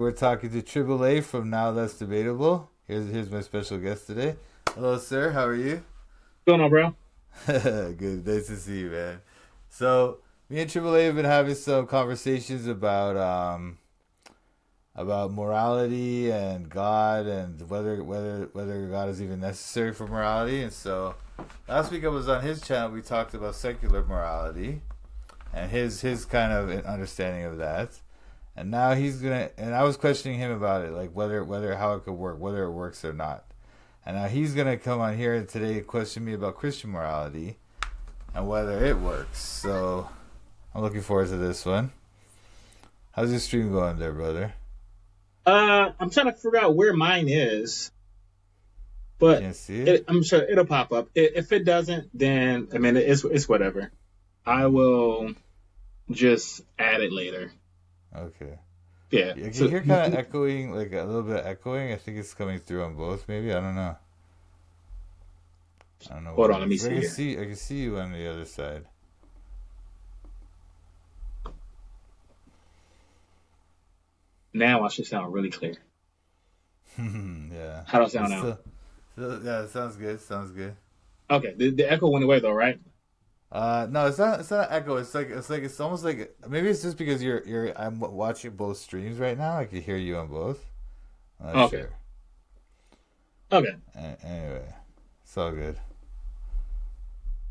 We're talking to Triple A from Now That's Debatable. Here's my special guest today. Hello, sir. How are you? What's going on, bro? Good. Nice to see you, man. So me and Triple A have been having some conversations about morality and God and whether God is even necessary for morality. And so last week I was on his channel. We talked about secular morality and his kind of understanding of that. And now he's gonna. And I was questioning him about it, like whether how it could work, whether it works or not. And now he's gonna come on here today and question me about Christian morality and whether it works. So I'm looking forward to this one. How's your stream going there, brother? I'm trying to figure out where mine is, You but can't see it? I'm sure it'll pop up. If it doesn't, then I mean it's whatever. I Mm, will just add it later. okay. Yeah. Yeah, I can So hear kind of echoing, like a little bit of echoing. I think it's coming through on both. Maybe I don't know. I don't know hold what on, it let me is. But see here. I can see you on the other side. Now I should sound really clear. Yeah. How do I sound It's now? still, yeah. It sounds good. Sounds good. Okay, the echo went away though, right? No, it's not. It's not an echo. It's almost like maybe it's just because you're. I'm watching both streams right now. I can hear you on both. I'm not Okay. sure. Okay. Anyway, it's all good.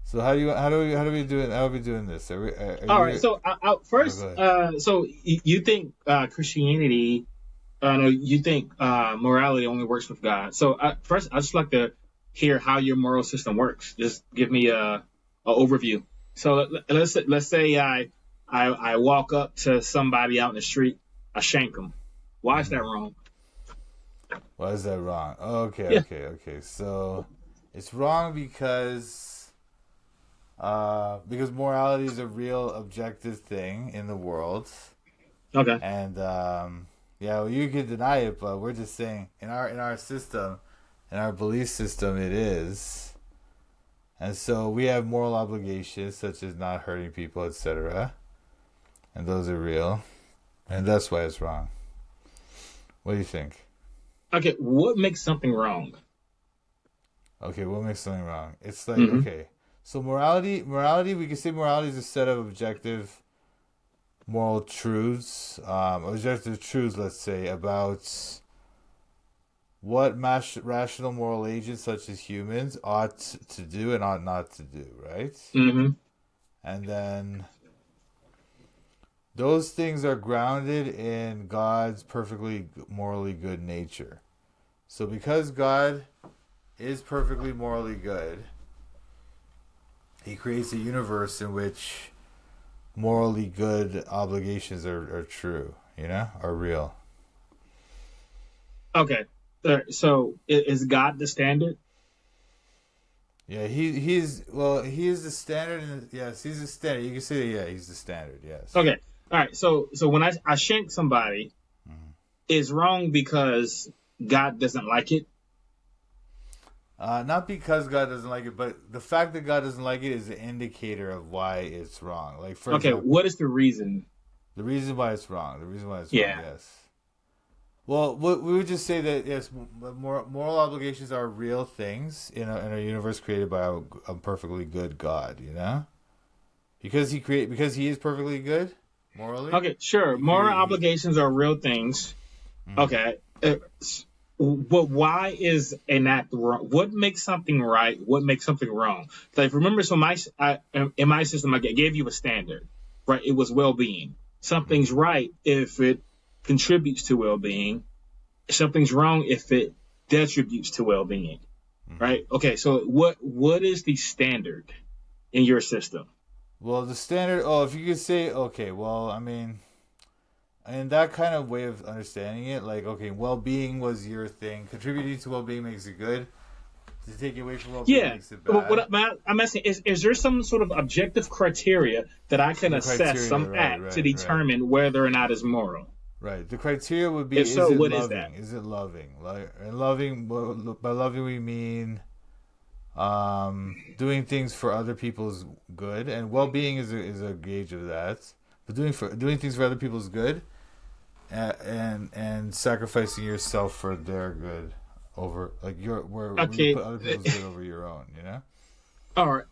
So how do we do it? How are we doing this? Are All right. you? So Oh, go first, ahead. so you think Christianity? No, you think morality only works with God. So first, I just like to hear how your moral system works. Just give me a overview. So let's say I walk up to somebody out in the street, I shank them. Why is that Hmm. wrong? Why is that wrong? Yeah. Okay. So it's wrong because morality is a real objective thing in the world. Okay. And yeah, well, you can deny it, but we're just saying in our system, in our belief system, it is. And so we have moral obligations such as not hurting people, etc. And those are real, and that's why it's wrong. What do you think? Okay. What makes something wrong? Okay, what makes something wrong? It's like Hmm. okay, so morality. We can say morality is a set of objective moral truths, objective truths. Let's say about what rational moral agents such as humans ought to do and ought not to do, right? Hmm. And then those things are grounded in God's perfectly morally good nature. So because God is perfectly morally good, he creates a universe in which morally good obligations are true, are real. Okay. So is God the standard? Yeah, he is the standard. Yes, he's the standard. You can say that. Yeah, he's the standard. Yes. Okay. All right. So when I shank somebody, Mhm. it's wrong because God doesn't like it. Not because God doesn't like it, but the fact that God doesn't like it is an indicator of why it's wrong. Like, for Okay. example, What is the reason? the reason why it's wrong. The reason why it's wrong. Yeah. Yes. Well, we would just say that yes, moral obligations are real things in a universe created by a perfectly good God. Because he is perfectly good morally. Okay. Sure. He Moral create he. obligations are real things. Mhm. Okay. But why is an act wrong? What makes something right? What makes something wrong? Like remember, so in my system, I gave you a standard, right? It was well-being. Something's Mhm. right if it contributes to well-being. Something's wrong if it detributes to well-being, Mhm. right? Okay, so what is the standard in your system? Well, the standard. Oh, if you could say, okay. Well, I mean, in that kind of way of understanding it, like, okay, well-being was your thing. Contributing to well-being makes it good. To take it away from well-being Yeah. makes it What bad. I'm asking is there some sort of objective criteria that I can The assess criteria, some right, act to right, right, determine whether or not it's moral? right. The criteria would If be: is so, it what is that? loving? Is it loving? Like, and loving. By loving, we mean doing things for other people's good, and well-being is a gauge of that. But doing things for other people's good and sacrificing yourself for their good over like where you Okay. put other people's good over your own, you know? All right.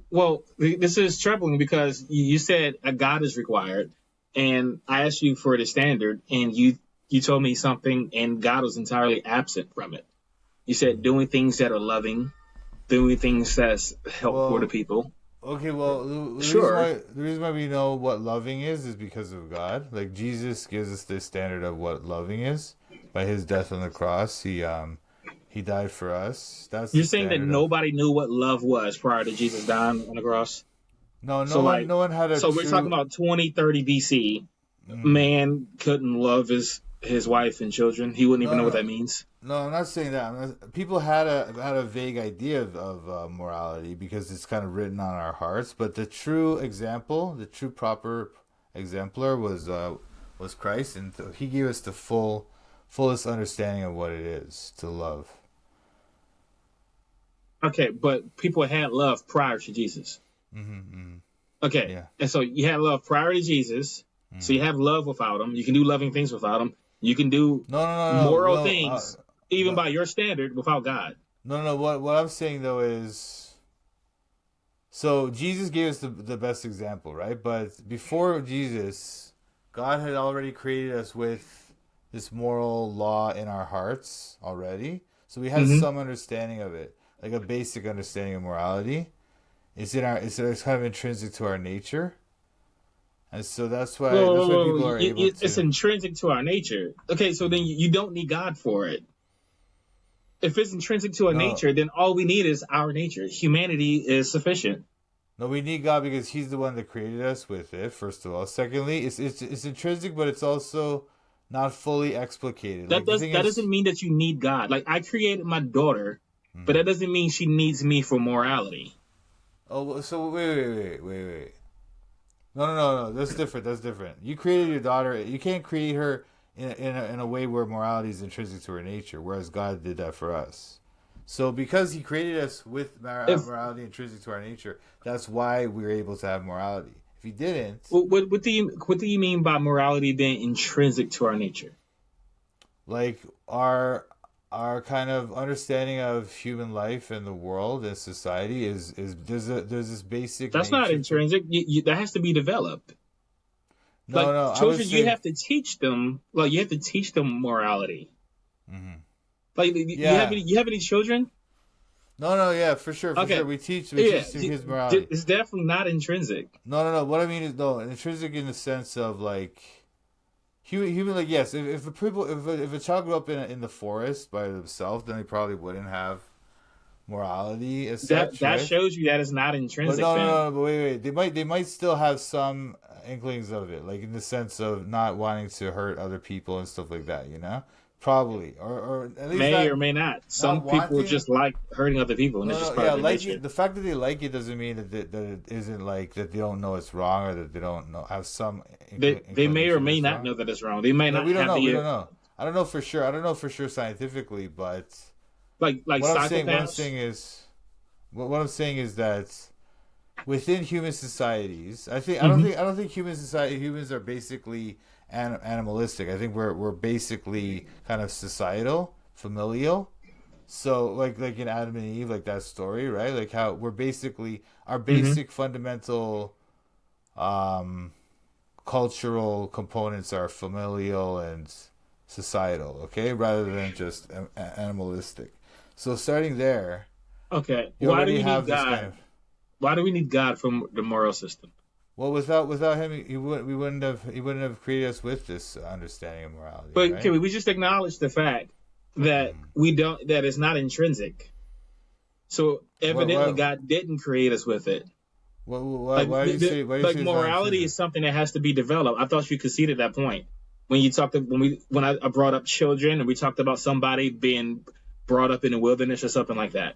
Well, this is troubling because you said a God is required, and I asked you for the standard, and you told me something, and God was entirely absent from it. You said doing things that are loving, doing things that's helpful to Well, people. okay, well, Sure. the reason why we know what loving is because of God. Like Jesus gives us this standard of what loving is by his death on the cross. He died for us. That's the You're saying that standard of. nobody knew what love was prior to Jesus dying on the cross. No, So like, no one had a so we're talking true. about 20, 30 BC. Mm, Man couldn't love his wife and children. He wouldn't even no, know what no, that means. no. I'm not saying that. People had a vague idea of morality because it's kind of written on our hearts. But the true example, the true proper exemplar was Christ, and he gave us the fullest understanding of what it is to love. Okay, but people had love prior to Jesus. Mm-hmm. Okay, Yeah. and so you had love prior to Jesus. So you Mm. have love without him. You can do loving things without him. You can do moral No. things, even But by your standard, without God. no. What I'm saying though is, so Jesus gave us the best example, right? But before Jesus, God had already created us with this moral law in our hearts already. So we had Hmm. some understanding of it, like a basic understanding of morality. It's kind of intrinsic to our nature, and so that's why people are able It's to. intrinsic to our nature. Okay, so then Mm. you don't need God for it. If it's intrinsic to our No, nature, then all we need is our nature. Humanity is sufficient. no, we need God because He's the one that created us with it. First of all, secondly, it's intrinsic, but it's also not fully explicated. Like the thing That is, doesn't mean that you need God. Like I created my daughter, but mm. that doesn't mean she needs me for morality. Oh, so wait. No. That's different. That's different. You created your daughter. You can't create her in a way where morality is intrinsic to her nature, whereas God did that for us. So because He created us with If morality intrinsic to our nature, that's why we're able to have morality. If He didn't, what do you mean by morality being intrinsic to our nature? like our kind of understanding of human life and the world and society is there's this basic That's not nature to. intrinsic. That has to be developed. Like No, I would children, you say. have to teach them. Like you have to teach them morality. Hmm. Like Yeah. you have any children? No, yeah, for sure. Okay, We yeah, teach them his morality. it's definitely not intrinsic. No. What I mean is no intrinsic in the sense of like human like yes. If a people if a child grew up in the forest by themselves, then they probably wouldn't have morality as such, That right? shows you that is not But intrinsic. Then But wait. They might still have some inklings of it, like in the sense of not wanting to hurt other people and stuff like that. You know, probably, or at least may or may not. not Some people wanting. just like hurting other people, and it's just part Yeah, of their like nature. it. The fact that they like it doesn't mean that it isn't like that they don't know it's wrong or that they don't know have some They may or inclination that may it's not wrong. know that it's wrong. They may Yeah, not we don't have know. We the don't know. I don't know for sure. I don't know for sure scientifically, but like what I'm psychopaths. saying is what I'm saying is that within human societies, Hmm. I don't think humans are basically animalistic. I think we're basically kind of societal, familial. So like in Adam and Eve, like that story, right? Like how we're basically our Hmm. basic fundamental um cultural components are familial and societal, okay? Rather than just animalistic. So starting there, Okay, you why do already we need have this kind God? of Why do we need God from the moral system? well without him he wouldn't have created us with this understanding of morality, But right? can we just acknowledge the fact that Mm. we don't that it's not intrinsic? So evidently, What God didn't create us with it. Like why do you like say it's not morality intrinsic? is something that has to be developed. I thought you conceded that point when you talked when I brought up children and we talked about somebody being brought up in the wilderness or something like that,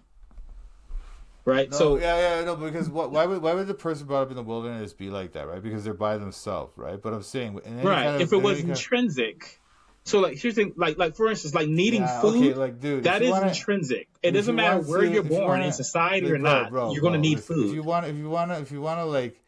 right? No, So no, because why would the person brought up in the wilderness be like that, right? Because they're by themselves, right? But I'm saying right, if it in was any kind of intrinsic, so like here's the thing, like for instance, like needing yeah, okay, food, like dude, that is intrinsic. It if doesn't you matter want where to you're born in society or like not, you're going to need listen, food. if you want to like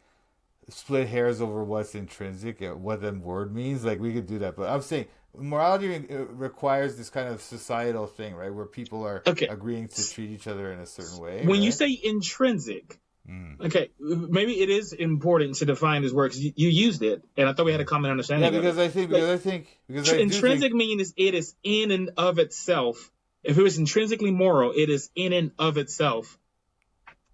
split hairs over what's intrinsic and what that word means. Like we could do that, but I'm saying morality requires this kind of societal thing, right, where people are Okay. agreeing to treat each other in a certain way. When you right? say intrinsic, Mm. okay, maybe it is important to define this word because you used it, and I thought we had a common Yeah, understanding of because it. I think because I do Intrinsic think means it is in and of itself. If it was intrinsically moral, it is in and of itself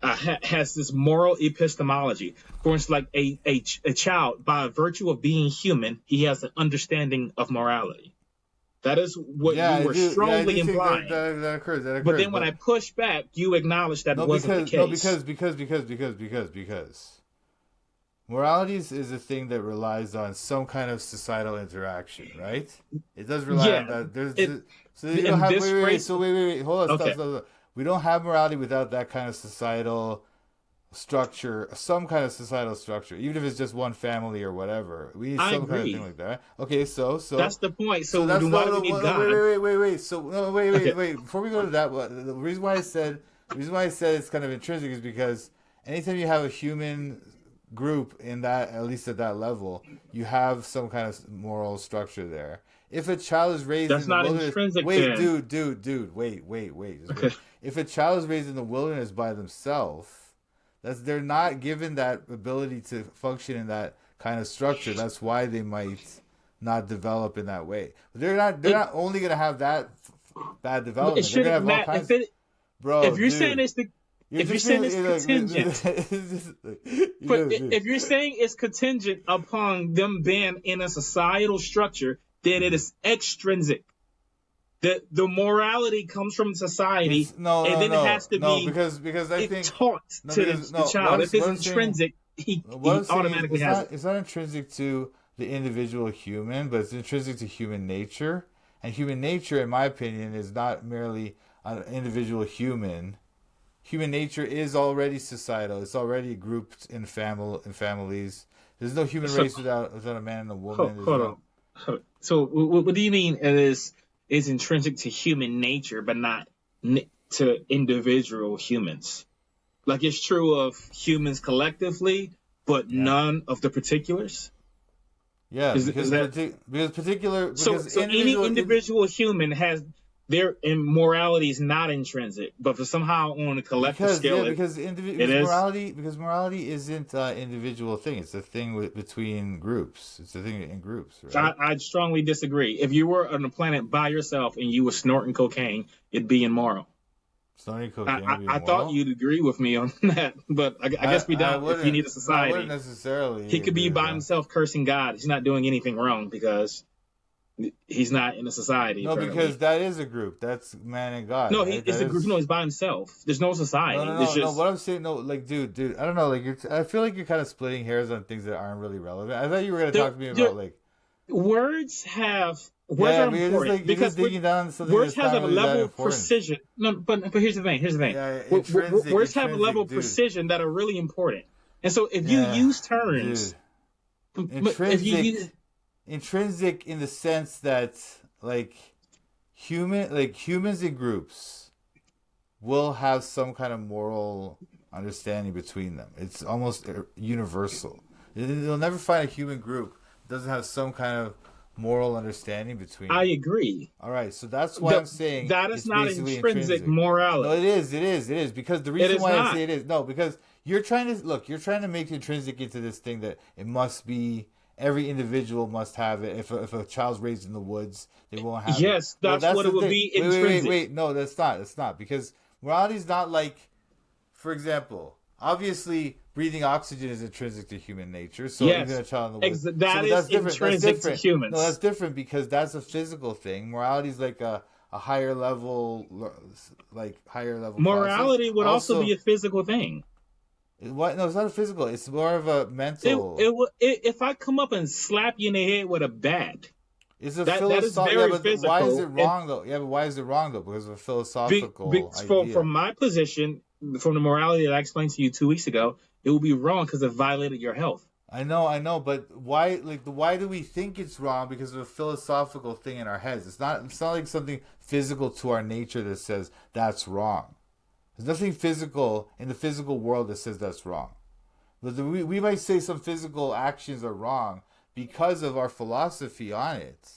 has this moral epistemology. For instance, like a child, by virtue of being human, he has an understanding of morality. That is what yeah, you I were do. Yeah, I strongly do think implying. that occurs. That occurs. But then when I push back, you acknowledge that no, wasn't the case. because morality is a thing that relies on some kind of societal interaction, right? It does rely on Yeah. that. It, So you in don't have this wait. phrase, So wait. Hold on, okay. stop. We don't have morality without that kind of societal structure, some kind of societal structure, even if it's just one family or whatever. We need I some kind of thing agree. like that. Okay, That's the point. so So that's then why do we need God? wait. So no, Okay. wait. Before we go to that, the reason why I said it's kind of intrinsic is because anytime you have a human group in that, at least at that level, you have some kind of moral structure there. If a child is raised That's in the not wilderness, intrinsic wait, then. dude, wait, just Okay. wait. If a child is raised in the wilderness by themselves, they're not given that ability to function in that kind of structure. That's why they might not develop in that way. But they're not only gonna have that bad It development. They're gonna shouldn't have all matter kinds. if Bro, you're saying dude, it's the you're if you're just saying being it's like, contingent. dude. If you're saying it's contingent upon them being in a societal structure, then it is extrinsic. The morality comes from society, It's no, and no, then it no, has to no, be because I think taught no, to because the no. child. If it's What I'm saying, intrinsic, what he I'm saying is automatically has it. it's not intrinsic to the individual human, but it's intrinsic to human nature. And human nature, in my opinion, is not merely an individual human. Human nature is already societal. It's already grouped in families. There's no human So race without a man and a woman. There's hold no. on. So what do you mean it is intrinsic to human nature, but not to individual humans? Like it's true of humans collectively, but Yeah. none of the particulars. Yeah, Is that because so? Any individual individual human has their morality is not intrinsic, but for somehow on a collective scale, it is. because morality isn't an individual thing. It's a thing between groups. It's a thing in groups, right? I strongly disagree. If you were on a planet by yourself and you were snorting cocaine, it'd be immoral. Snorting cocaine would be I thought immoral. you'd agree with me on that, but I guess we don't. If you need a I wouldn't society, necessarily he could be agree with by that. himself cursing God. He's not doing anything wrong because he's not in a society. No, Apparently. because that is a group. That's man and God. No, Right? it's That a group. is. No, he's by himself. There's no society. No. There's just What I'm saying, no, like, dude. I don't know. Like, I feel like you're kind of splitting hairs on things that aren't really relevant. I thought you were gonna talk to me about like. words have words Yeah, are but you're just important like you're just because digging down on something words that's have not a really that level of important. precision. No, but here's the thing. Here's the thing. Yeah, intrinsic, Words have a level of dude. precision that are really important. And so if you Yeah, use terms, dude. if you use Intrinsic in the sense that like humans in groups will have some kind of moral understanding between them. It's almost universal. You'll never find a human group that doesn't have some kind of moral understanding between I them. agree. All right, so that's why I'm saying that is it's not basically intrinsic No, morality. it is because the reason is why I not. say it is no because you're trying to make intrinsic into this thing that it must be every individual must have it. If a child's raised in the woods, they won't have it. Yes, that's what the it would thing. be intrinsic. Wait. No, that's not because morality is not like, for example, obviously breathing oxygen is intrinsic to human nature. So Yes. even a child in the woods, That is intrinsic to humans. No, that's different because that's a physical thing. Morality is like a higher level, Morality process. would also be a physical thing. What? No, it's not a physical. It's more of a mental. If I come up and slap you in the head with a bat, It's a that is philosophical. very Yeah, but physical. why is it wrong though? Yeah, but why is it wrong though? Because of a philosophical idea. From my position, from the morality that I explained to you 2 weeks ago, it would be wrong because it violated your health. I know, but why? Why do we think it's wrong? Because of a philosophical thing in our heads. It's not like something physical to our nature that says that's wrong. There's nothing physical in the physical world that says that's wrong. But we might say some physical actions are wrong because of our philosophy on it.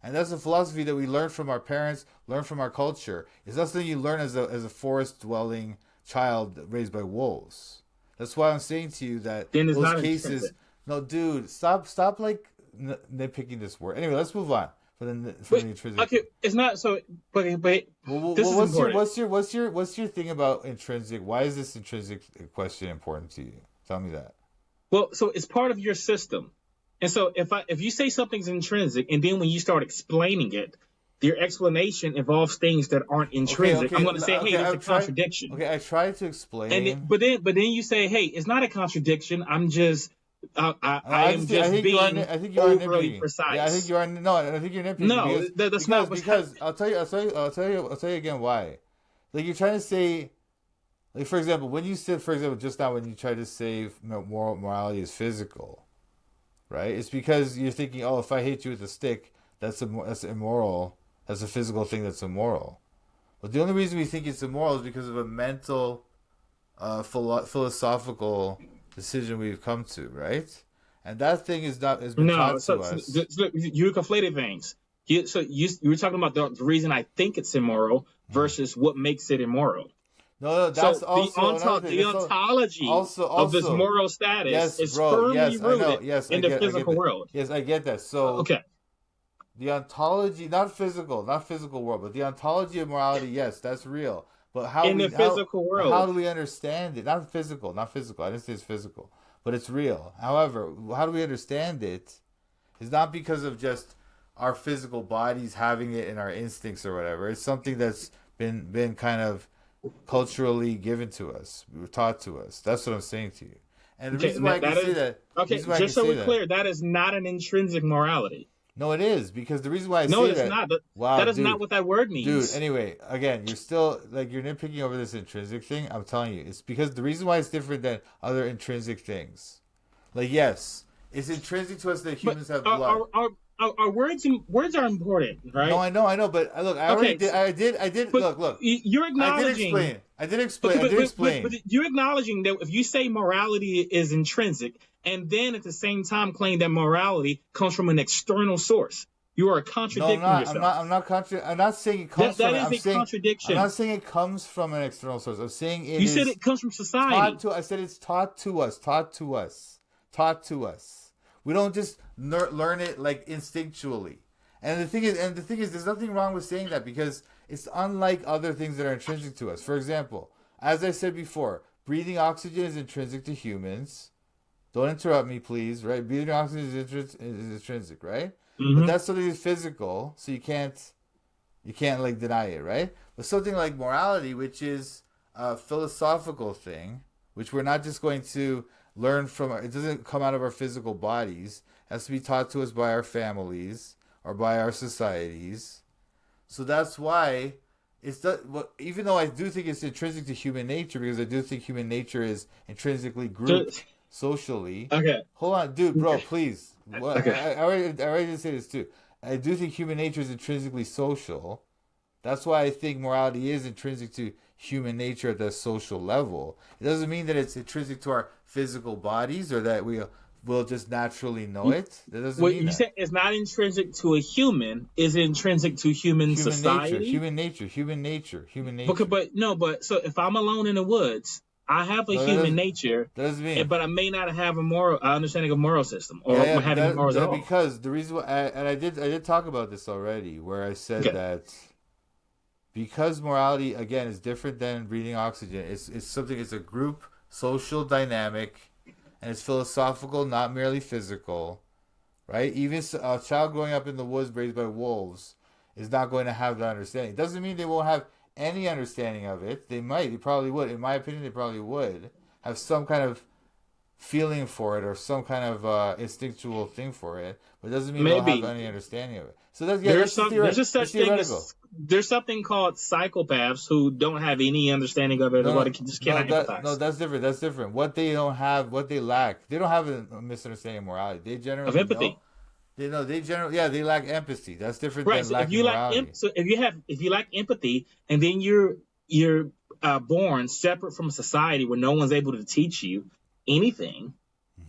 And that's a philosophy that we learn from our parents, learn from our culture. It's not something you learn as a forest dwelling child raised by wolves. That's why I'm saying to you that Then it's those not cases. intrinsic. No, dude, stop like nitpicking this word. Anyway, let's move on from the But intrinsic. okay, it's not so. But Well, this is important. what's your thing about intrinsic? Why is this intrinsic question important to you? Tell me that. Well, so it's part of your system. And so if you say something's intrinsic, and then when you start explaining it, your explanation involves things that aren't intrinsic. I'm going to say, hey, there's a contradiction. Okay, I tried to explain. And but then you say, hey, it's not a contradiction. I'm just I am just being overly precise. Yeah, I think you are. No, I think you're nitpicking. No, that's not because I'll tell you again why. Like you're trying to say, like for example, when you said, for example, just now when you try to say morality is physical, right? It's because you're thinking, oh, if I hit you with a stick, that's immoral. That's a physical thing that's immoral. But the only reason we think it's immoral is because of a mental, philosophical decision we've come to, right? And that thing has been taught to us. So you conflated things. You were talking about the reason I think it's immoral versus what makes it immoral. No, that's also the ontology of this moral status is firmly rooted in the physical world. Yes, I get that. So okay. The ontology, not physical world, but the ontology of morality, yes, that's real. But physical world, how do we understand it? Not physical. I didn't say it's physical, but it's real. However, how do we understand it? Is not because of just our physical bodies having it in our instincts or whatever. It's something that's been kind of culturally given to us, taught to us. That's what I'm saying to you. And the reason why I can say that, just so we're clear, that is not an intrinsic morality. No, it is, because the reason why I say that... No, it's not. Wow, that is not what that word means. Dude, anyway, again, you're still, like, you're nitpicking over this intrinsic thing. I'm telling you, it's because the reason why it's different than other intrinsic things. Like, yes, it's intrinsic to us that humans have blood. Our words are important, right? No, I know, but look, I did. Look. You're acknowledging. I did explain. But you're acknowledging that if you say morality is intrinsic, and then at the same time claim that morality comes from an external source, you are contradicting yourself. I'm not saying it comes from. That is a contradiction. I'm not saying it comes from an external source. I'm saying you said it comes from society. I said it's taught to us. We don't just learn it like instinctually. And the thing is, there's nothing wrong with saying that because it's unlike other things that are intrinsic to us. For example, as I said before, breathing oxygen is intrinsic to humans. Don't interrupt me, please. Right? Breathing oxygen is intrinsic, right? Mm-hmm. But that's something that's physical, so you can't like deny it, right? But something like morality, which is a philosophical thing, which we're not just going to learn from, it doesn't come out of our physical bodies. It has to be taught to us by our families or by our societies. So that's why even though I do think it's intrinsic to human nature, because I do think human nature is intrinsically grouped socially. Okay. Hold on, dude, bro, please. Okay. I already did say this too. I do think human nature is intrinsically social. That's why I think morality is intrinsic to human nature at the social level. It doesn't mean that it's intrinsic to our physical bodies or that we'll just naturally know it. That doesn't mean you said it's not intrinsic to a human. Is it intrinsic to human society? Human nature. Okay, but so if I'm alone in the woods, I have a human nature, but I may not have a moral understanding of moral system or having morals at all. Because the reason why, and I did talk about this already, where I said that because morality again is different than breathing oxygen. It's a group social dynamic, and it's philosophical, not merely physical, right? Even a child growing up in the woods raised by wolves is not going to have that understanding. It doesn't mean they won't have any understanding of it. They probably would. In my opinion, they probably would have some kind of feeling for it or some kind of instinctual thing for it, but it doesn't mean they'll have any understanding of it. So there's something called psychopaths who don't have any understanding of it or just cannot empathize. No, that's different. What they don't have, what they lack, they don't have a misunderstanding of morality. They generally of empathy. They they lack empathy. That's different than lacking morality. So if you lack empathy, and then you're born separate from society where no one's able to teach you anything,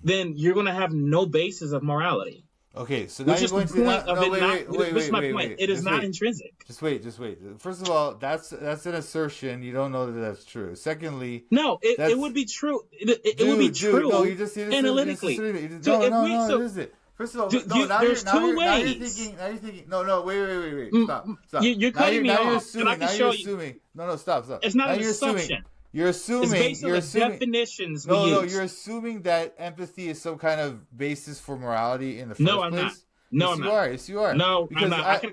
then you're going to have no basis of morality. Okay, so now Which you're is the going to point of it not. Which is my wait, point. wait. It is Just not wait. intrinsic. Just wait. First of all, that's an assertion. You don't know that that's true. Secondly, No, it would be true. It would be true no, you just analytically. no, So if no, we- no, so- it isn't. First of all, Dude, no, there's two now you're ways. thinking. No, wait. Stop. You're Now cutting me now you're off, assuming. and I can Now show you're you. assuming. No, stop. It's not now an you're assumption. assuming. You're It's assuming. based on You're the assuming. definitions we No, use. you're assuming that empathy is some kind of basis for morality in the first No, I'm place. not. No, yes, I'm you not. are. Yes, you are. No, Because I'm not. I can.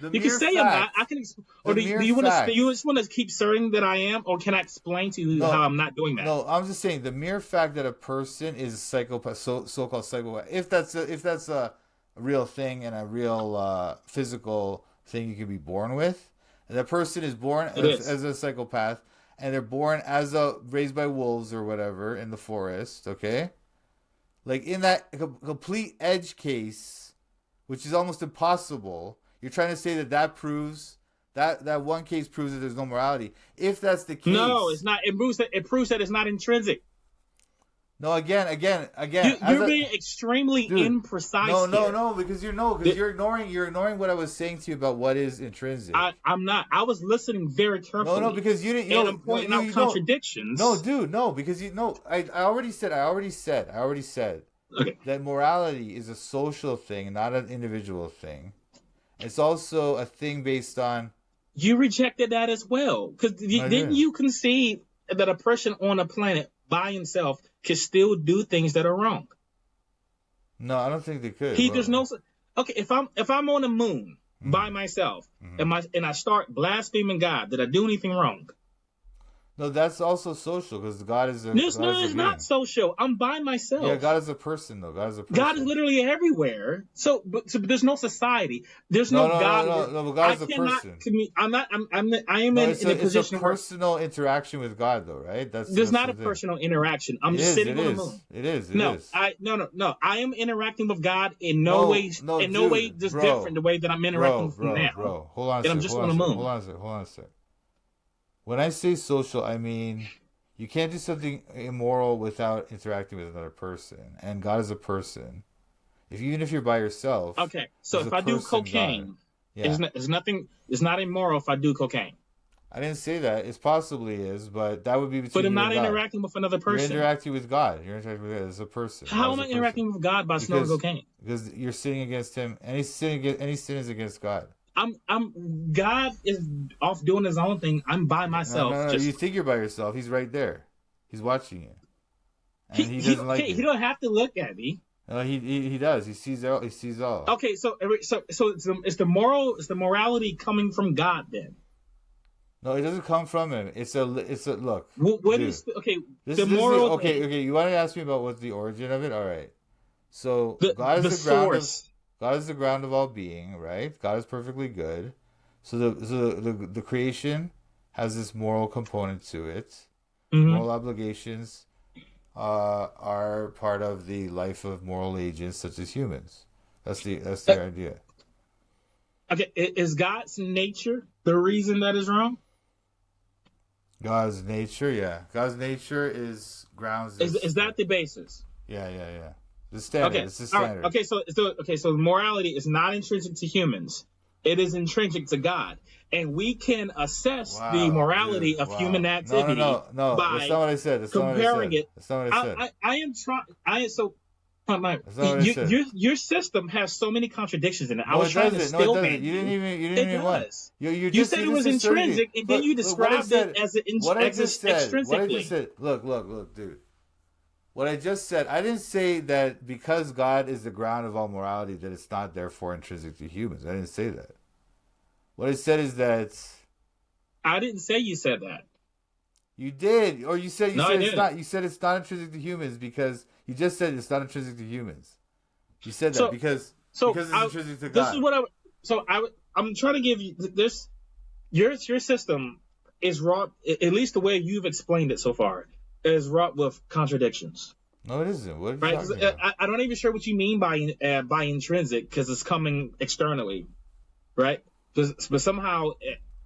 the You can mere say I'm not. fact- I can. Or the do mere you want fact- to? You just want to keep asserting that I am, or can I explain to you No, how I'm not doing that? No, I'm just saying the mere fact that a person is a psychopath, so-called psychopath, if that's a real thing and a real physical thing you can be born with, and that person is born as a psychopath, and they're born raised by wolves or whatever in the forest, okay? Like in that complete edge case, which is almost impossible, you're trying to say that proves that one case proves that there's no morality. If that's the case, No, it's not. It proves that it's not intrinsic. No, again. You're being extremely Dude, imprecise. No, because you're ignoring what I was saying to you about what is intrinsic. I'm not. I was listening very carefully. No, because you didn't. And I'm pointing out contradictions. No, dude, no, because I already said Okay. that morality is a social thing, not an individual thing. It's also a thing based on. You rejected that as well, because didn't you concede that a person on a planet by himself can still do things that are wrong? No, I don't think they could. There's no. Okay, if I'm on the moon by myself and I start blaspheming God, did I do anything wrong? No, that's also social because God is a. It's not social. I'm by myself. Yeah, God is a person though. God is a person. God is literally everywhere. So there's no society. There's no God. No, but God is a person. I am in a position it's a personal interaction with God, though, right? There's not a personal interaction. I'm just sitting on the moon. It is. No. I am interacting with God in no way just different the way that I'm interacting with him now. Bro, hold on a second. I'm just on the moon. Hold on a second. When I say social, I mean you can't do something immoral without interacting with another person, and God is a person. Even if you're by yourself. Okay, so if I do cocaine, it's not immoral if I do cocaine. I didn't say that. It possibly is, but that would be between But I'm you not and God. interacting with another person. You're interacting with God. You're interacting with God as a person. How am I interacting with God by smoking cocaine? Because you're sinning against Him. Any sin is against God. God is off doing his own thing. I'm by myself. No. You think you're by yourself. He's right there. He's watching you. And he doesn't like you. He don't have to look at me. No, he does. He sees all. Okay, so it's the morality coming from God then? No, it doesn't come from him. It's a look. What is the moral? Okay. You want to ask me about what's the origin of it? All right. So God is the source. God is the ground of all being, right? God is perfectly good. So the creation has this moral component to it. Mm-hmm. Moral obligations are part of the life of moral agents such as humans. That's the idea. Okay, is God's nature the reason that is wrong? God's nature, yeah. God's nature is grounds. Is that the basis? Yeah. The standard. Okay. It's the standard. Right. So morality is not intrinsic to humans. It is intrinsic to God. And we can assess the morality of human activity No. by That's not what I said. comparing it. That's not what I said. I am trying. Your system has so many contradictions in it. I was trying to still make. You didn't even want. You said it was intrinsic, and then you described it as extrinsically. What I just said. Look, dude. What I just said, I didn't say that because God is the ground of all morality that it's not therefore intrinsic to humans. I didn't say that. What I said is that I didn't say you said that. You did, or you said it's not. You said it's not intrinsic to humans because you just said it's not intrinsic to humans. You said that because it's intrinsic to God. This is what I'm trying to give you this. Your system is wrought, at least the way you've explained it so far, is wrought with contradictions. No, it isn't. What are you talking about? I'm not even sure what you mean by intrinsic because it's coming externally, right? But somehow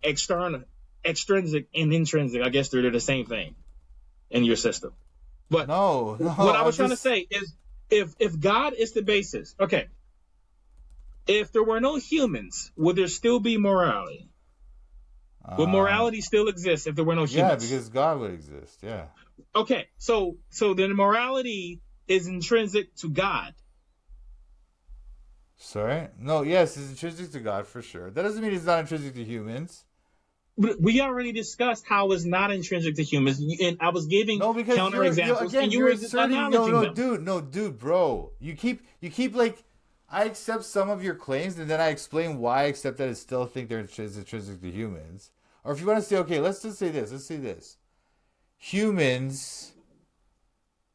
extrinsic and intrinsic, I guess they're the same thing in your system. But No, what I I'm was trying to just. say is, if God is the basis, okay, if there were no humans, would there still be morality? Would Uh, morality still exist if there were no yeah, humans? because God would exist. Yeah. Okay, so then morality is intrinsic to God. Sorry. No. Yes, it's intrinsic to God for sure. That doesn't mean it's not intrinsic to humans. We already discussed how it's not intrinsic to humans, and I was giving No, because counter you're examples, and again you you're were asserting acknowledging them. no dude bro. You keep like I accept some of your claims and then I explain why I accept that I still think they're intrinsic to humans. Or if you want to say okay, let's just say this. Let's say this. Humans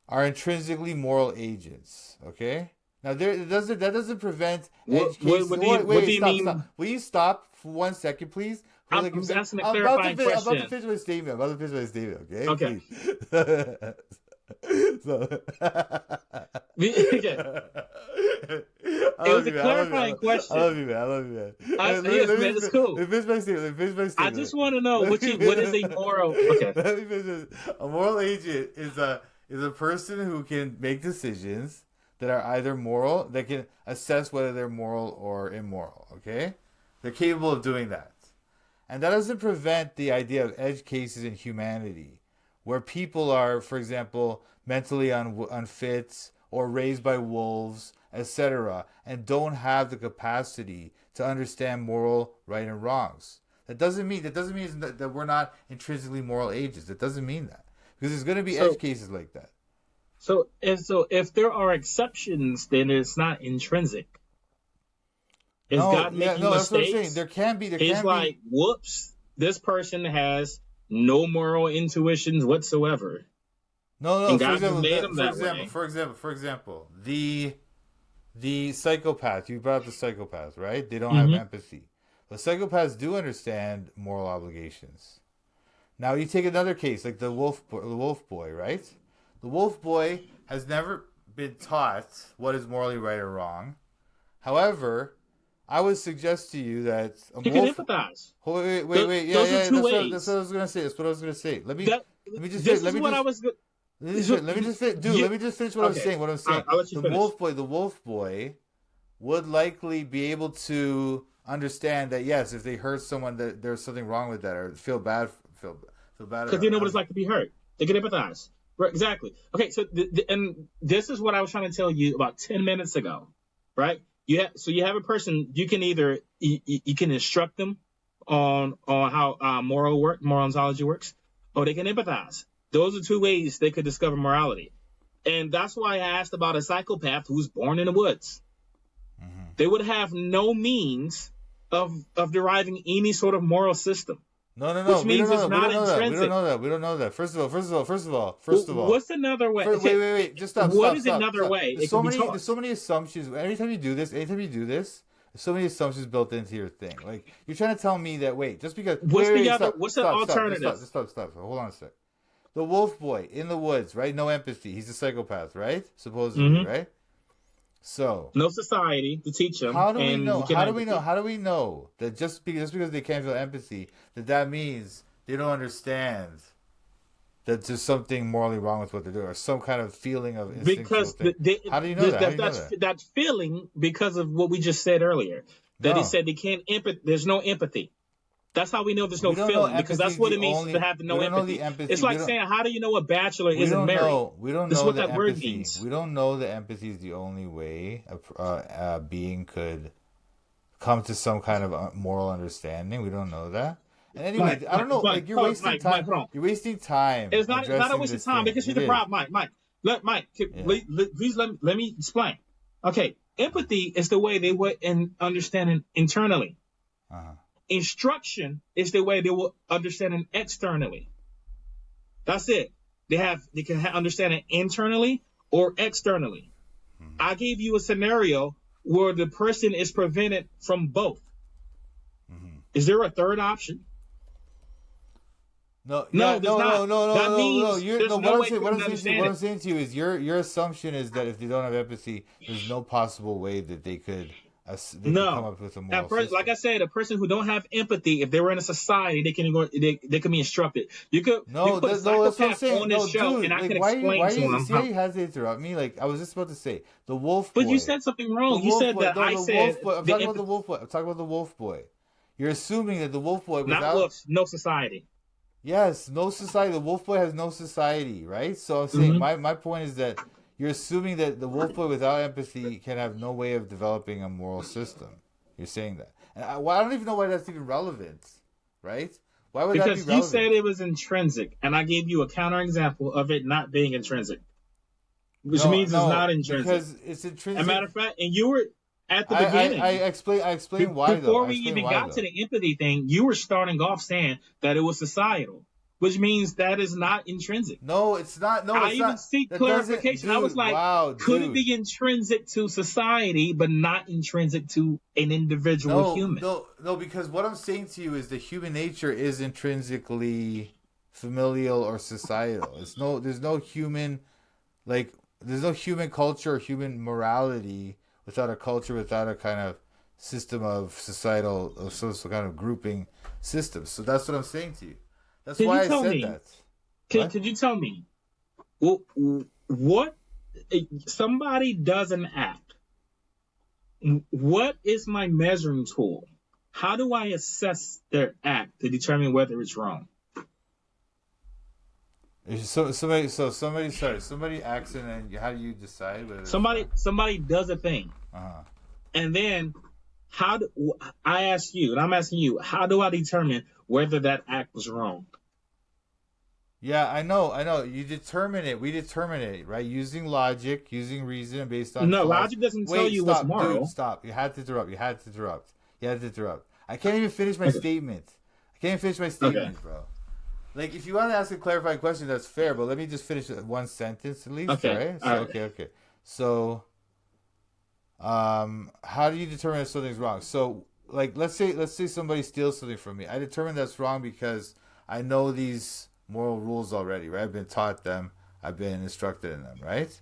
are intrinsically moral agents. Okay. Now that doesn't prevent edge cases. What do Wait, you stop. mean? Will you stop for 1 second, please? For I'm like, asking a I'm about to clarifying finish. I'm about to question. finish my statement. I'm about to finish my statement. Okay, Okay. please. So, Okay. I It love was a you, man. I love you. clarifying I love question. you, man. I love you, man. Yes, man, it's cool. Let me finish my statement. Let me finish my I statement. just want to know Let me what is a moral. Okay. Let me finish this. A moral agent is a person who can make decisions that are either moral, that can assess whether they're moral or immoral. Okay, they're capable of doing that, and that doesn't prevent the idea of edge cases in humanity, where people are, for example, mentally unfit or raised by wolves, etc., and don't have the capacity to understand moral right and wrongs. That we're not intrinsically moral agents. That doesn't mean that, because there's going to be edge So cases like that. so if there are exceptions, then it's not intrinsic. Is No, God yeah, making no, that's what I'm saying. mistakes? There It's can be. like, whoops, this person has no moral intuitions whatsoever, No. and For God just example, made them that way. for example, the psychopath. You brought up the psychopath, right? They don't have Hmm. empathy. But psychopaths do understand moral obligations. Now you take another case like the wolf boy, right? The wolf boy has never been taught what is morally right or wrong. However, I would suggest to you that a He can wolf. empathize. Wait. Yeah, Those are two that's what I ways. was gonna say. That's what I was gonna say. That Let me just this let is me what I just was. So let me just finish, dude. you Let me just finish what I'm okay? saying. What I'm saying. I'll let you finish. The wolf boy, would likely be able to understand that yes, if they hurt someone, that there's something wrong with that, or feel bad. Because they know what it's like to be hurt. They can empathize. Right, exactly. Okay, so and this is what I was trying to tell you about 10 minutes ago, right? So you have a person. You can either you can instruct them on how moral ontology works, or they can empathize. Those are two ways they could discover morality, and that's why I asked about a psychopath who's born in the woods. Mm-hmm. They would have no means of deriving any sort of moral system, No. which means it's not intrinsic. We don't know that. First of all. What's another way? Okay, Wait. Just stop. what is another Stop. way it can be There's taught? so many assumptions. Anytime you do this, there's so many assumptions built into your thing. Like you're trying to tell me that wait, just because What's the alternative? stop. Hold on a sec. The wolf boy in the woods, right? No empathy. He's a psychopath, right? Supposedly, Hmm. right? So No society to teach them, how do we and know? you can empathy. How do we know that just because they can't feel empathy, that means they don't understand that there's something morally wrong with what they're doing, or some kind of feeling of instinctual Because thing? How do you know that? How do you know that? that's feeling because of what we just said earlier. That he No, said they can't there's no empathy. That's how we know there's no we don't know feeling, because empathy that's is what the it means only. to have no We don't know empathy. the empathy. It's like saying, how do you know a bachelor We isn't don't married? know. We don't This is know what that that word empathy. means. We don't know that empathy is the only way a being could come to some kind of moral understanding. We don't know that. And anyway, I don't know. Like you're wasting time. Hold on. You're wasting time It's not a addressing waste of this time, thing. because here's It the is. problem, Mike. Yeah. Please let me explain. Okay, empathy is the way they would understand it internally. Uh-huh. Instruction is the way they will understand it externally. That's it. They can understand it internally or externally. Mm-hmm. I gave you a scenario where the person is prevented from both. Mm-hmm. Is there a third option? No, No, yeah, there's not. That no. means there's no way for them to What understand I'm it. saying to you is your assumption is that if they don't have empathy, there's no possible way that they could they can come No. up with a moral Like I system. said, a person who don't have empathy, if they were in a society, they can be instructed. You No, could put a no, that's what I'm psychopath saying. on this No, show, and dude, I like, could explain why to you him see how how. you had to interrupt me? Like, I was just about to say, the Wolf But you Boy, said something the wrong. You Wolf said Boy, that no, I the said Wolf Boy. I'm the talking about the empathy, Wolf Boy. I'm talking about the Wolf Boy. You're assuming that the Wolf Boy, not without wolves, no society. yes, no society. The Wolf Boy has no society, right? So I'm saying Hmm. my point is that you're assuming that the Wolf Boy without empathy can have no way of developing a moral system. You're saying that, and I don't even know why that's even relevant, right? Why would that be Because you relevant? said it was intrinsic, and I gave you a counterexample of it not being intrinsic, which No, means it's not no, intrinsic. because it's As a intrinsic. matter of fact, and you were at the beginning. I explain why though. Before I we explain even why got to though. the empathy thing, you were starting off saying that it was societal, which means that is not intrinsic. No, it's not. No, I it's even not. seek That doesn't, clarification. I was dude. like, Wow, could it dude. be intrinsic to society, but not intrinsic to an individual No, human? no, no. Because what I'm saying to you is that human nature is intrinsically familial or societal. It's no. There's no human like. There's no human culture or human morality without a culture, without a kind of system of societal, of some kind of grouping system. So that's what I'm saying to you. That's Can you why I tell said me? that. What? Could you tell me what somebody does an act? What is my measuring tool? How do I assess their act to determine whether it's wrong? Somebody acts in, and how do you decide whether it's wrong? Somebody does a thing, Uh-huh. and then I ask you, and I'm asking you, how do I determine whether that act was wrong? Yeah, I know. You determine it. We determine it, right? Using logic, using reason, based on No, cause. logic doesn't tell Wait, you what's stop, dude, moral. stop. You had to interrupt. You had to interrupt. I can't even finish my Okay. statement. I can't even finish my Okay. statement, bro. Like, if you want to ask a clarifying question, that's fair, but let me just finish one sentence at least, Okay. right? All So, right. okay. So, how do you determine if something's wrong? So, like, let's say somebody steals something from me. I determine that's wrong because I know these moral rules already, right? I've been taught them. I've been instructed in them, right?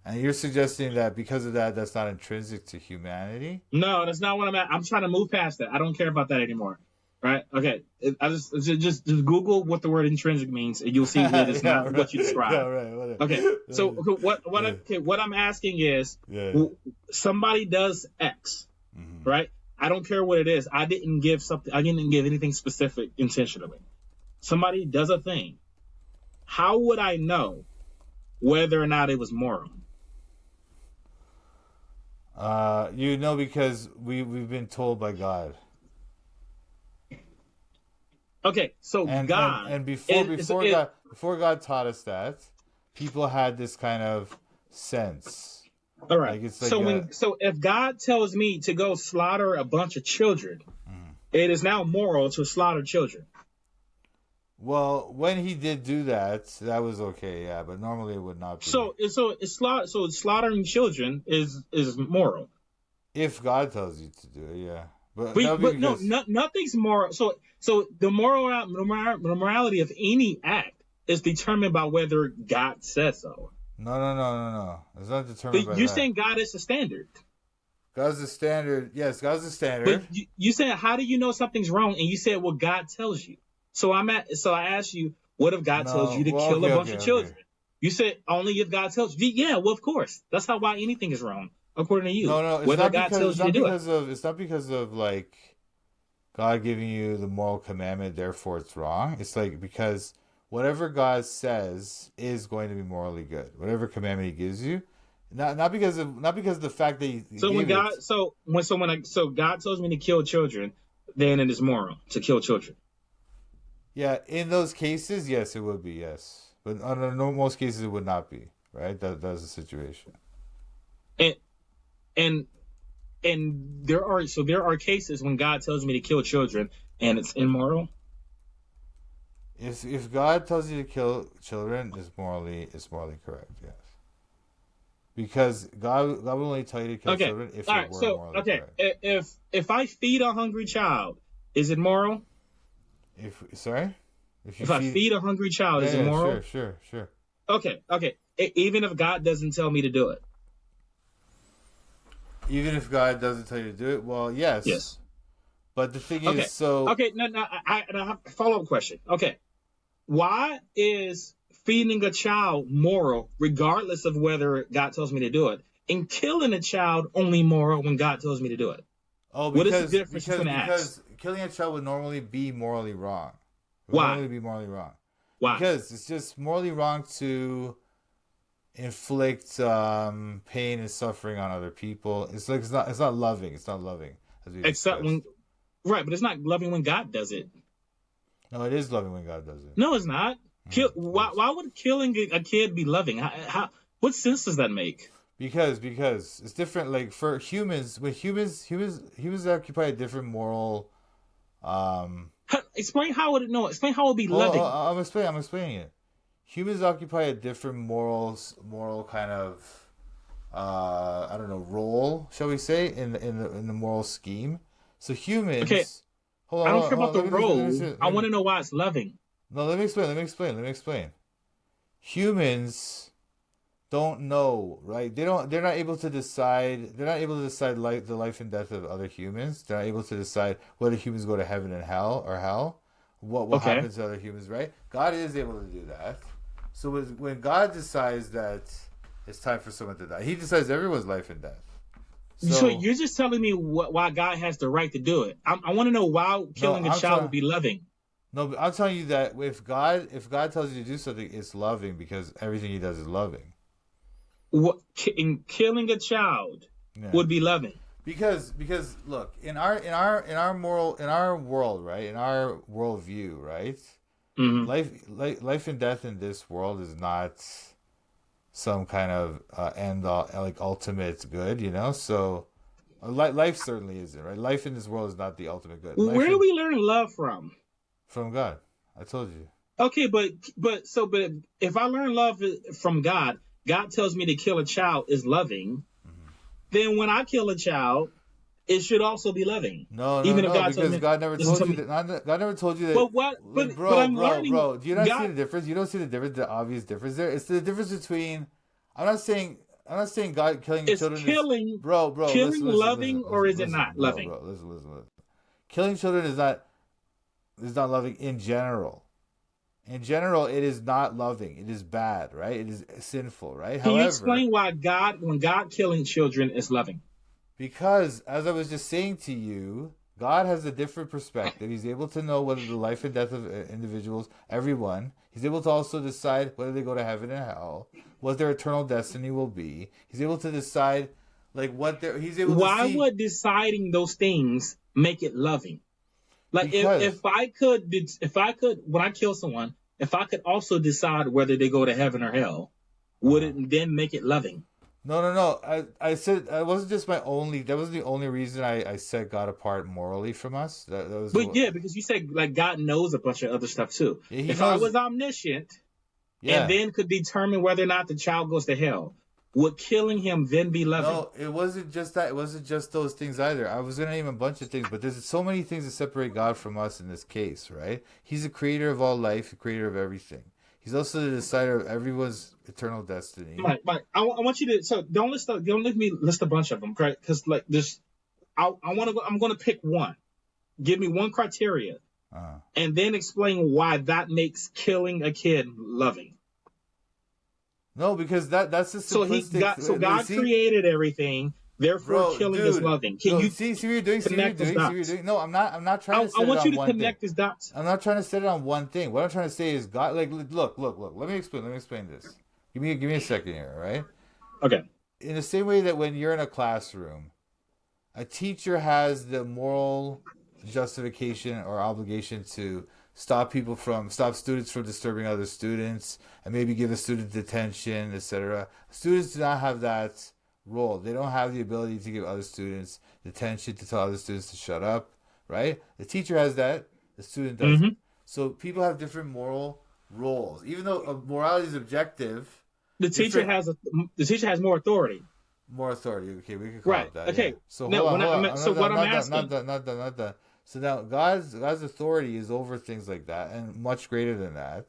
And you're suggesting that because of that, that's not intrinsic to humanity? No, that's not what I'm at. I'm trying to move past that. I don't care about that anymore. Right? Okay. I just Google what the word intrinsic means, and you'll see that it's Yeah, not right. what you described. Yeah, right. Whatever. Okay. So Yeah. what I'm asking is, Yeah. somebody does X, Mhm. right? I don't care what it is. I didn't give anything specific intentionally. Somebody does a thing. How would I know whether or not it was moral? Because we've been told by God. Okay, so God And is before God taught us that, people had this kind of sense. all right. Like, it's like So if God tells me to go slaughter a bunch of children, it is now moral to slaughter children. well, when he did do that, that was okay, yeah, but normally it would not be. So slaughtering children is moral. If God tells you to do it, yeah. But But, that would be but no, because nothing's moral. So the morality of any act is determined by whether God says so. no. It's not determined by But you're that. saying God is the standard. God's the standard. Yes, God's the But standard. you said, how do you know something's wrong? And you said, well, God tells you. So I asked you, what if God tells you to Well, kill okay, a bunch okay, of okay. children? You said only if God tells you. Yeah, well, of course. That's how why anything is wrong, according to you. No, it's Whether not God because tells you to do it. it's not because of like God giving you the moral commandment, therefore it's wrong. It's like because whatever God says is going to be morally good. Whatever commandment He gives you, not because of the fact that He So when gave God, it. so God tells me to kill children, then it is moral to kill children. Yeah, in those cases, yes, it would be yes, but under most cases it would not be. Right? That's the situation. And and there are cases when God tells me to kill children and it's immoral. If God tells you to kill children, it's morally correct. Yes. Because God will only tell you to kill Okay. children if All it right. were So morally okay, correct. if I feed a hungry child, is it moral? If I feed a hungry child, is it moral? Sure. Okay. Even if God doesn't tell me to do it. Even if God doesn't tell you to do it, well, yes. Yes. But the thing Okay. is, so Okay. No. No. I have a follow up question. Okay. Why is feeding a child moral, regardless of whether God tells me to do it, and killing a child only moral when God tells me to do it? oh, What is the because difference because between the acts? because killing a child would normally be morally wrong. It would Why? normally be morally wrong Why? because it's just morally wrong to inflict pain and suffering on other people. It's like it's not loving. It's not loving as we Except discussed. when, right, but it's not loving when God does it. No, it is loving when God does it. No, it's not. It Why, is. why would killing a kid be loving? What sense does that make? Because it's different. Like for humans, with humans occupy a different moral. Explain how would it know? Explain how it would be Oh, loving. I'm explaining it. Humans occupy a different moral kind of I don't know, role, shall we say, in the moral scheme. So Okay, humans, hold on, I don't hold on, care hold about on. the Let me role. see, I want to know why it's loving. no, let me explain. Humans don't know, right? They're not able to decide. They're not able to decide the life and death of other humans. They're not able to decide whether humans go to heaven and hell or hell. What Okay. happens to other humans, right? God is able to do that. So when God decides that it's time for someone to die, He decides everyone's life and death. So So you're just telling me why God has the right to do it. I want to know why no, killing a child would be loving. but I'm telling you that if God tells you to do something, it's loving because everything He does is loving. Killing a child Yeah. would be loving. Because look, in our moral, in our world, right, in our worldview, right, Hmm. life and death in this world is not some kind of end all, like ultimate good, so life certainly isn't, right. Life in this world is not the ultimate good. Where do we learn love from? From God. I told you. Okay, but if I learn love from God, God tells me to kill a child is loving. Then when I kill a child, it should also be loving. No, no, Even if no, God tells because me God never doesn't told tell you me. that. God never told you that. But what? But Bro, I'm learning. bro. Do you not see God the difference? You don't see the difference, the obvious difference there. It's the difference between. I'm not saying God killing is children is. killing Bro. killing loving or is it Listen, not bro. loving? Listen. Killing children is not loving in general. In general, it is not loving. It is bad, right? It is sinful, right? Can you However, explain why when God killing children is loving? because, as I was just saying to you, God has a different perspective. He's able to know whether the life and death of individuals, everyone, He's able to also decide whether they go to heaven and hell, what their eternal destiny will be. He's able to decide, like, He's able to Why see. would deciding those things make it loving? Like Because, if I could when I kill someone, if I could also decide whether they go to heaven or hell, would uh it then make it loving? no. I said I wasn't just my only. That wasn't the only reason I set God apart morally from us. That was But yeah, because you said like God knows a bunch of other stuff too. yeah, He If I knows. was omniscient and Yeah. then could determine whether or not the child goes to hell, would killing him then be loving? No, it wasn't just that. It wasn't just those things either. I was gonna name a bunch of things, but there's so many things that separate God from us in this case, right? He's the creator of all life, the creator of everything. He's also the decider of everyone's eternal destiny. Mike, I want you to don't let me list a bunch of them, right? Because like this, I want to I'm going to pick one. Give me one criteria, Uh, and then explain why that makes killing a kid loving. no, because that's a simplistic. So God See, created everything, therefore bro, killing is dude. loving. Can No, you see what you're doing. connect those See what you're dots? doing. No, I'm not. I'm not trying to I set it want you on to one thing. connect these dots. I'm not trying to set it on one thing. What I'm trying to say is God. Like, look. Let me explain. this. Give me a second here, all right? Okay. In the same way that when you're in a classroom, a teacher has the moral justification or obligation to stop students from disturbing other students and maybe give a student detention, etc. Students do not have that role. They don't have the ability to give other students detention, to tell other students to shut up, right? The teacher has that, the student doesn't. Hmm. So people have different moral roles. Even though morality is objective, The teacher different has more authority. more authority. Okay, we could call Right. it that. Okay. Yeah. So Now, hold on. what I'm Not asking, that. Not that. So now God's authority is over things like that and much greater than that.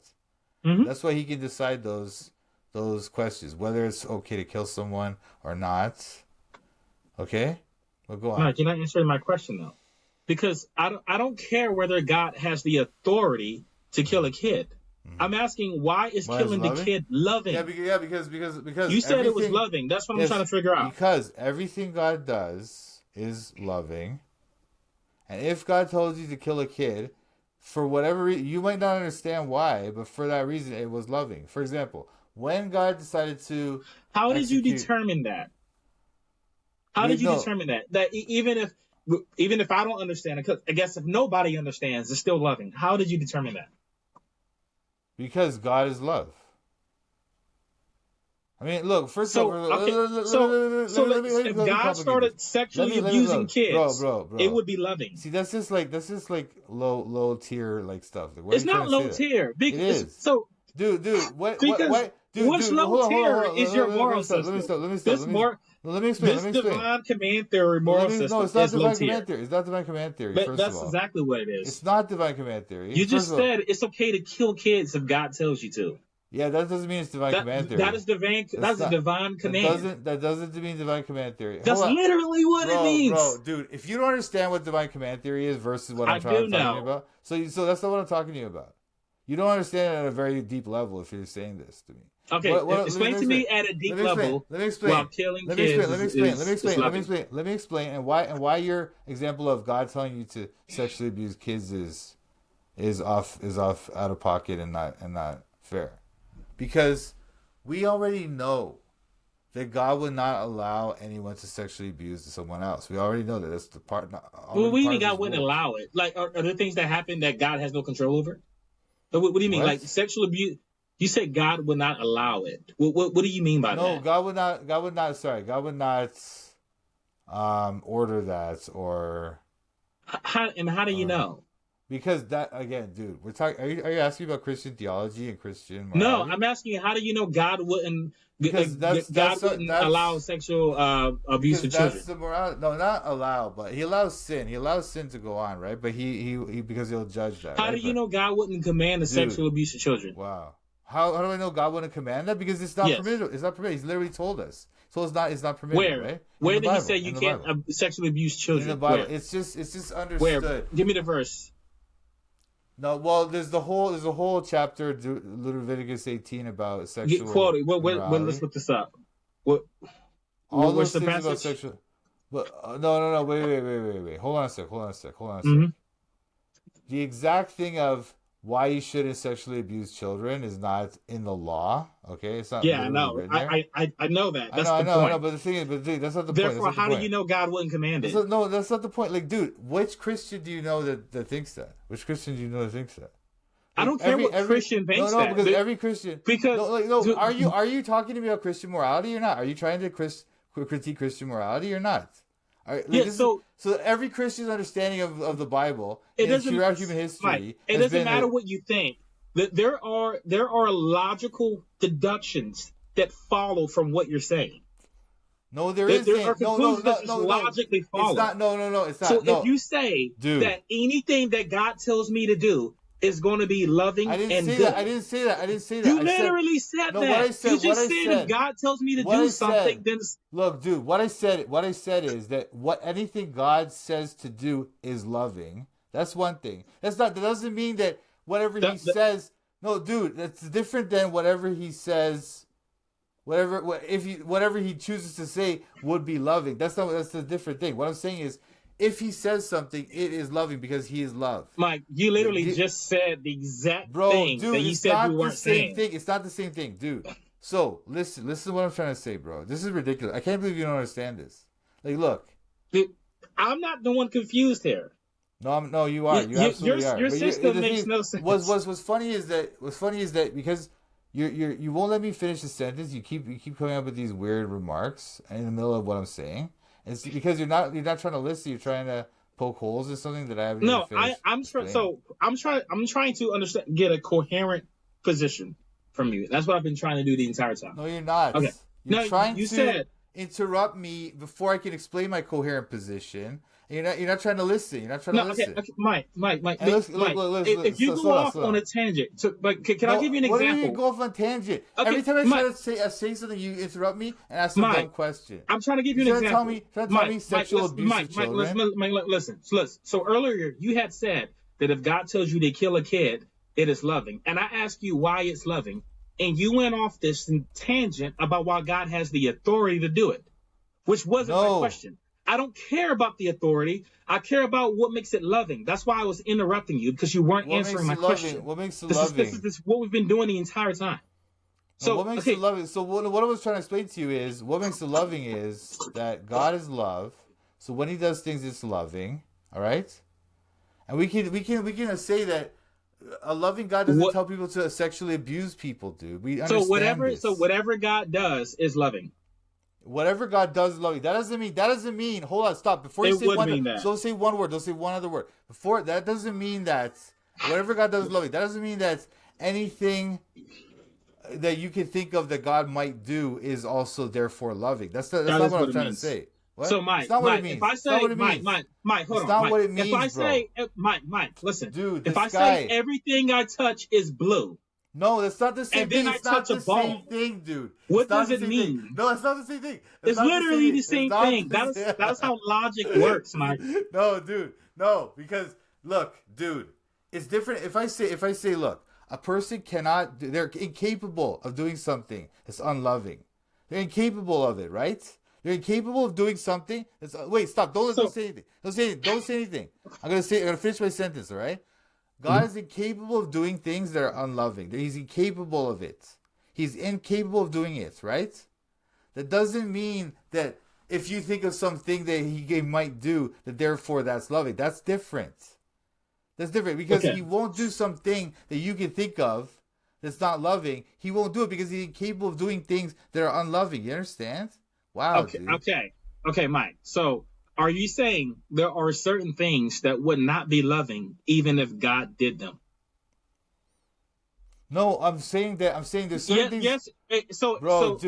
hmm That's why He can decide those questions, whether it's okay to kill someone or not. Okay? Well, go on. Mike, you're not answering my question though, because I don't care whether God has the authority to kill a kid. I'm asking why is Why is killing the loving? kid loving? Because You said it was everything, loving. That's what I'm yes, trying to figure out. because everything God does is loving. And if God told you to kill a kid, for whatever reason, you might not understand why, but for that reason, it was loving. For example, when God decided to How did you execute, determine that? How did you no, determine that? That even if I don't understand it, 'cause I guess if nobody understands, it's still loving. How did you determine that? because God is love. I mean, look. First So off, okay, so let me if God complicate this. started sexually Let me, abusing kids, bro. it would be loving. See, that's just like low tier like stuff. Like, why are It's you trying not to say low that? tier It because is. so Dude, because what's dude, low tier hold is on. your moral system. This more Let me explain. this divine command theory moral No, system it's not is low divine tier. command theory. It's not divine command theory. But First of that's all, exactly what it it's is. not divine command theory. You First just of all, said it's okay to kill kids if God tells you to. yeah, that doesn't mean it's divine command theory. That is divine. That's a divine command. That doesn't mean divine command theory. That's Hold on. literally what it means. Dude, if you don't understand what divine command theory is versus what I I'm trying do to talk to you know. about, so that's not what I'm talking to you about. You don't understand it at a very deep level if you're saying this to me. Okay, explain to me at a deep level Let me explain. while killing kids Let me explain, and why your example of God telling you to sexually abuse kids is off out of pocket and not fair, because we already know that God would not allow anyone to sexually abuse someone else. We already know that. That's the part. Well, we even God wouldn't allow it. Like, are there things that happen that God has no control over? What do you mean? What? Like sexual abuse? You said God would not allow it. What do you mean by that? No, God would not. Sorry, God would not order that or. How do you know? Because that again, dude, we're talking. Are you asking about Christian theology and Christian morality? No, I'm asking you. How do you know God wouldn't? Because God wouldn't allow sexual abuse of children. That's the morality. No, not allow, but He allows sin. He allows sin to go on, right? But he because He'll judge that. How do you know God wouldn't command the sexual abuse of children? Wow. How do I know God wouldn't command that? Because it's not permitted. It's not permitted. He's literally told us. So it's not permitted. Where? Right? Where did He say you can't sexually abuse children? In the Bible. Where? It's just understood. Where? Give me the verse. No, well, there's a whole chapter, Leviticus 18, about sexual. Get quoted. Let's look this up. All those things about sexual. But no. Wait. Hold on a sec. Mm-hmm. The exact thing of why you shouldn't sexually abuse children is not in the law. Okay, it's not. Yeah, I know. I know that. That's I the point. But the thing is, that's not the point. Therefore, how do you know God wouldn't command it? No, that's not the point. Like, dude, which Christian do you know that thinks that? Which Christian do you know that thinks that? I don't care what Christian thinks that. No, because every Christian. Are you talking to me about Christian morality or not? Are you trying to critique Christian morality or not? So every Christian's understanding of the Bible throughout human history. It doesn't matter what you think. There are logical deductions that follow from what you're saying. No, there isn't. There are conclusions that logically follow. It's not. No, it's not. So if you say that anything that God tells me to do is going to be loving and good. I didn't say that. You literally said that. You just said if God tells me to do something, then look, dude. What I said is that anything God says to do is loving. That's one thing. That doesn't mean that whatever He says. No, dude, that's different than whatever He says. Whatever He chooses to say would be loving. That's a different thing. What I'm saying is, if He says something, it is loving because He is love. Mike, you literally just said the exact thing that you said you weren't saying. It's not the same thing, dude. So listen to what I'm trying to say, bro. This is ridiculous. I can't believe you don't understand this. Like, look, I'm not the one confused here. No, you are. You absolutely are. Your system makes no sense. What's funny is that because you won't let me finish the sentence. You keep coming up with these weird remarks in the middle of what I'm saying. It's because you're not trying to listen. You're trying to poke holes in something that I haven't. No, I'm trying to understand, get a coherent position from you. That's what I've been trying to do the entire time. No, you're not. Okay. You're trying to interrupt me before I can explain my coherent position, You're not trying to listen. You're not trying to No, okay, listen. okay, Mike. And Mike, look, if you slow go down, off slow on down. a tangent, so, but can I No, give you an what do you mean example? go off on tangent? Okay, Every time I try Mike, to say something, you interrupt me and ask a dumb Mike, question. I'm trying to give you You're an trying to example. tell me sexual abuse of children? Listen. So earlier you had said that if God tells you to kill a kid, it is loving, and I asked you why it's loving, and you went off this tangent about why God has the authority to do it, which wasn't my No. question. I don't care about the authority. I care about what makes it loving. That's why I was interrupting you, because you weren't What answering makes my it question. loving? What makes it This loving? is what we've been doing the entire time. No, So what makes okay, it loving? So what I was trying to explain to you is what makes it loving is that God is love. So when He does things, it's loving. All right, and we can say that a loving God doesn't What- tell people to sexually abuse people, dude. We understand this. so whatever God does is loving. Whatever God does is loving. That doesn't mean. Hold on, stop. Before you It say would one, mean that. so don't say one word. Don't say one other word. Before that doesn't mean that whatever God does is loving. That doesn't mean that anything that you can think of that God might do is also therefore loving. That's not what I'm trying to say. What? So Mike, it's not what it means. if I It's not say what it means. Mike, hold It's on. not Mike, what it means, if I bro. say Mike, listen. Dude, if this I say guy- everything I touch is blue, No, that's not the same And then thing. I It's not touch a the same ball. thing, dude. What It's not does the it same mean? thing. No, it's not the same thing. it's not literally the It's same not thing. the That's how logic works, Mike. No, dude. No, because look, dude, it's different. If I say, look, a person cannot. They're incapable of doing something that's unloving. They're incapable of it, right? They're incapable of doing something that's. Wait, stop! Don't say anything. Don't say anything. I'm gonna finish my sentence. All right. God is incapable of doing things that are unloving. He's incapable of it. He's incapable of doing it, right? That doesn't mean that if you think of something that He might do, that therefore that's loving. That's different. That's different because Okay. He won't do something that you can think of that's not loving. He won't do it because He's incapable of doing things that are unloving. You understand? Wow, dude. Okay, Mike. So, are you saying there are certain things that would not be loving even if God did them? No, I'm saying there's certain things. Yes. So, Bro,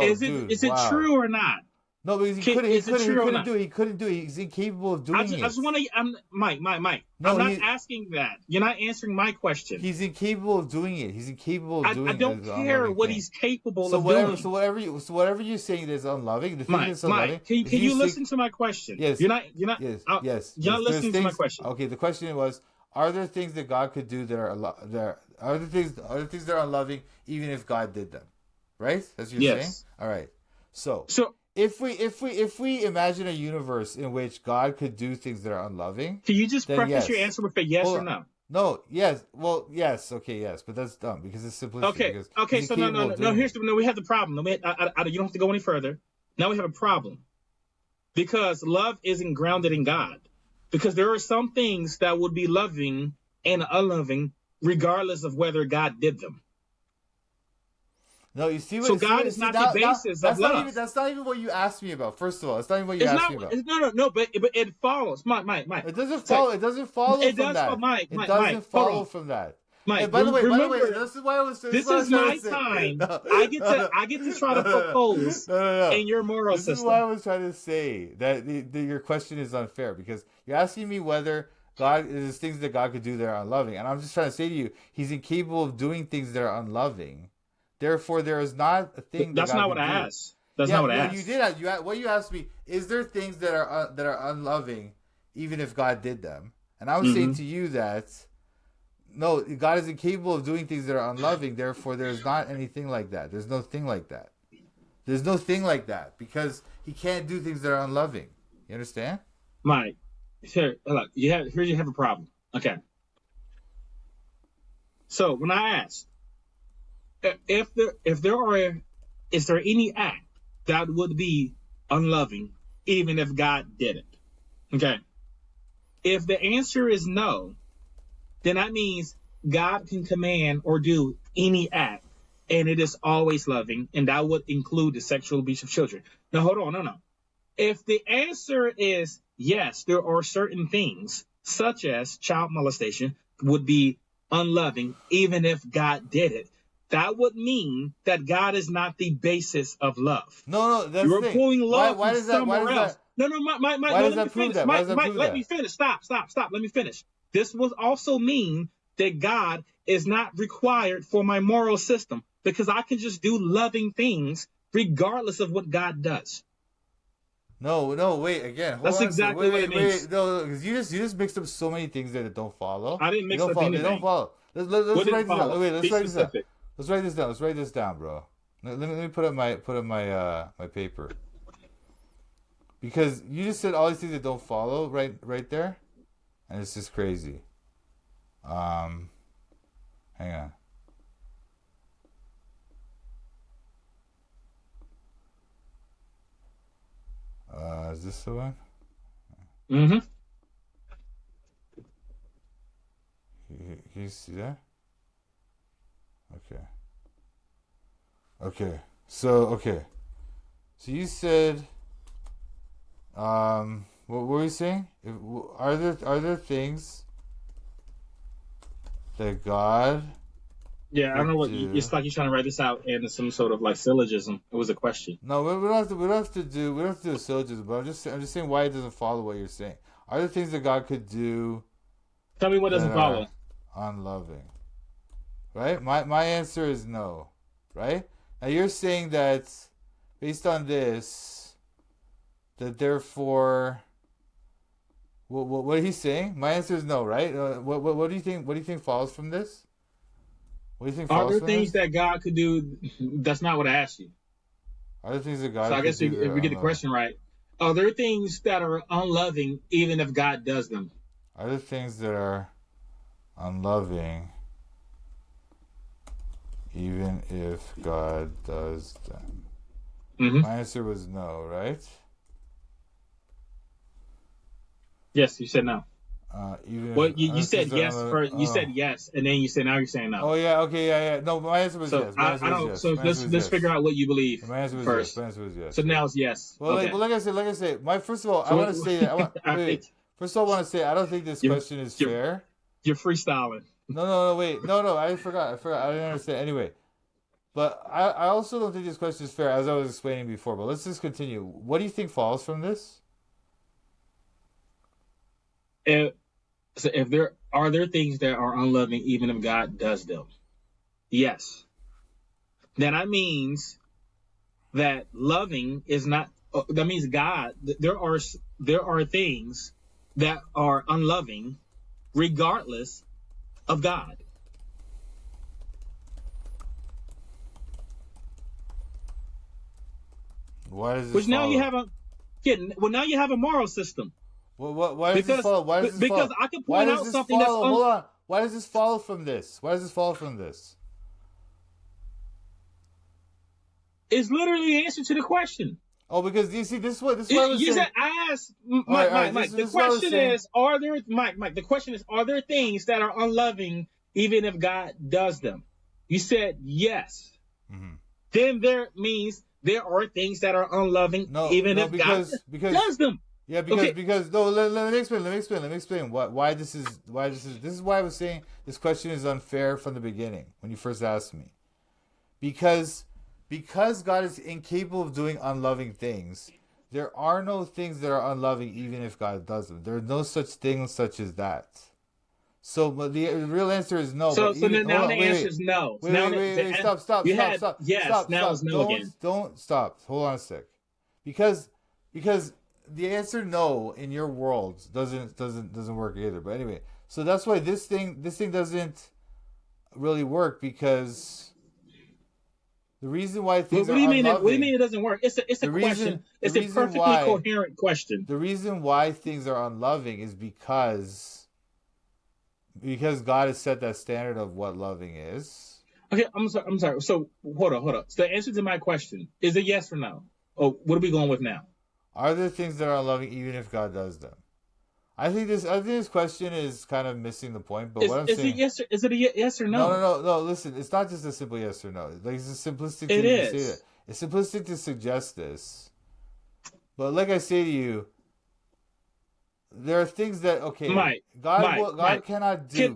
is it wow. true or not? No, because he couldn't do it. He couldn't do it. He's incapable of doing it. I just want to. Mike. No, I'm not asking that. You're not answering my question. He's incapable of doing it. He's incapable of doing it. I don't care what he's capable of doing. So whatever you're saying is unloving. The thing Mike, that's unloving. can you listen to my question? Yes. You're not. Yes. You're not listening to my question. Okay. The question was: are there things that God could do that are there things that are unloving even if God did them? Right. That's what you're saying. All right. So if we imagine a universe in which God could do things that are unloving, can you just preface your answer with a yes or no? No, yes. Well, yes. Okay, yes. But that's dumb because it's simplistic. Okay. So no. We have the problem. You don't have to go any further. Now we have a problem because love isn't grounded in God. Because there are some things that would be loving and unloving regardless of whether God did them. No, you see what? So God is not the basis of love. That's not even what you asked me about. First of all, it's not even what you asked me about. No. But it follows. Mike. It doesn't follow. It doesn't follow from that. It doesn't follow from that. Mike, and by the way, this is why I was. This is my time. No. I get to try to propose in your moral system. This is why I was trying to say that your question is unfair because you're asking me whether there's things that God could do that are unloving, and I'm just trying to say to you, He's incapable of doing things that are unloving. Therefore, there is not a thing. That's not what I asked. That's not what I asked. You did. What you asked me is there things that are unloving, even if God did them? And I was saying to you that no, God is incapable of doing things that are unloving. Therefore, there's not anything like that. There's no thing like that. There's no thing like that because He can't do things that are unloving. You understand? Mike, here you have a problem. Okay. So when I asked, is there any act that would be unloving even if God did it? Okay. If the answer is no, then that means God can command or do any act and it is always loving, and that would include the sexual abuse of children. Now hold on, no. If the answer is yes, there are certain things such as child molestation would be unloving even if God did it, that would mean that God is not the basis of love. No, that's You're the thing. pulling love why from does that? somewhere else. No, no, Mike, Why no, does let me that prove finish. that? Why Mike, does that Mike, prove let that? me finish. Stop. Let me finish. This will also mean that God is not required for my moral system because I can just do loving things regardless of what God does. No, wait, again, hold That's on a second. exactly what it Wait, means. no, because you just mixed up so many things that don't follow. I didn't They mix don't up follow. They don't anything. follow. What Let's didn't write this down. follow? Wait, let's Be write this down. specific. Let's write this down. Let's write this down, bro. Let me put up my paper. Because you just said all these things that don't follow right there, and it's just crazy. Hang on. Is this the one? Mm-hmm. You see that? Okay. Okay. So you said, what were you saying? Are there things that God Yeah, I don't know what. do? It's like you're trying to write this out in some sort of like syllogism. It was a question. No, we don't have to do a syllogism. But I'm just saying why it doesn't follow what you're saying. Are there things that God could do Tell me what doesn't that follow. are unloving? Right? My answer is no. Right? Now you're saying that based on this, that therefore, what he's saying? My answer is no. Right? What do you think? What do you think follows from this? What do you think Are follows there from things this? that God could do? That's not what I asked you. Are there things that God So I could guess do that if are we get the unloving? question right, are there things that are unloving even if God does them? Are there things that are unloving even if God does them? Mm-hmm. My answer was no, right? Yes, you said no. Even Well, if you other said things are yes unloving. first. You said yes, and then you said now you're saying no. Oh yeah, okay, yeah. No, my answer was So yes. My answer I was don't. yes. So My answer was let's figure yes. out what you believe My answer was yes. first. My answer was yes. So Yeah. now it's yes. Well, Okay. like I say, my first of all, I So want to say that. I Wait. think First of all, I want to say I don't think this you're, question is you're fair. you're freestyling. No, wait. No, I forgot. I didn't understand. Anyway, but I also don't think this question is fair, as I was explaining before. But let's just continue. What do you think follows from this? So if there are there things that are unloving even if God does them, yes. Then that means that loving is not. That means God. There are things that are unloving regardless of God. Why does this Which now follow? you have a now you have a moral system Why does this because follow? Why does this because follow? I can Why point does out this something that's follow? Hold on. Why does this follow from this? Why does this follow from this? it's literally the answer to the question. Oh, because you see, this is what I was You saying. said I asked All right, Mike. The this is what I was question saying. is, are there Mike? The question is, are there things that are unloving even if God does them? You said yes. Mm-hmm. Then there means there are things that are unloving even if God does them. Yeah, because no. Let me explain. Why this is why I was saying this question is unfair from the beginning when you first asked me. Because God is incapable of doing unloving things, there are no things that are unloving even if God does them. There are no such things such as that. So but the real answer is no. So But even, now hold the on, answer is no. wait. Stop. You had yes. Now it's no again. Don't stop. Hold on a sec. Because the answer no in your world doesn't work either. But anyway, so that's why this thing doesn't really work because the reason why things What are do you mean? unloving. What do you mean it doesn't work? It's a question. It's a perfectly coherent question. The reason why things are unloving is because God has set that standard of what loving is. Okay, I'm sorry. So hold on. So the answer to my question is a yes or no. Oh, what are we going with now? Are there things that are unloving even if God does them? I think this question is kind of missing the point. But what I'm saying is it a yes or no? No. Listen, it's not just a simple yes or no. Like it's a simplistic. It to is. Say that. It's simplistic to suggest this. But like I say to you, there are things that God cannot do.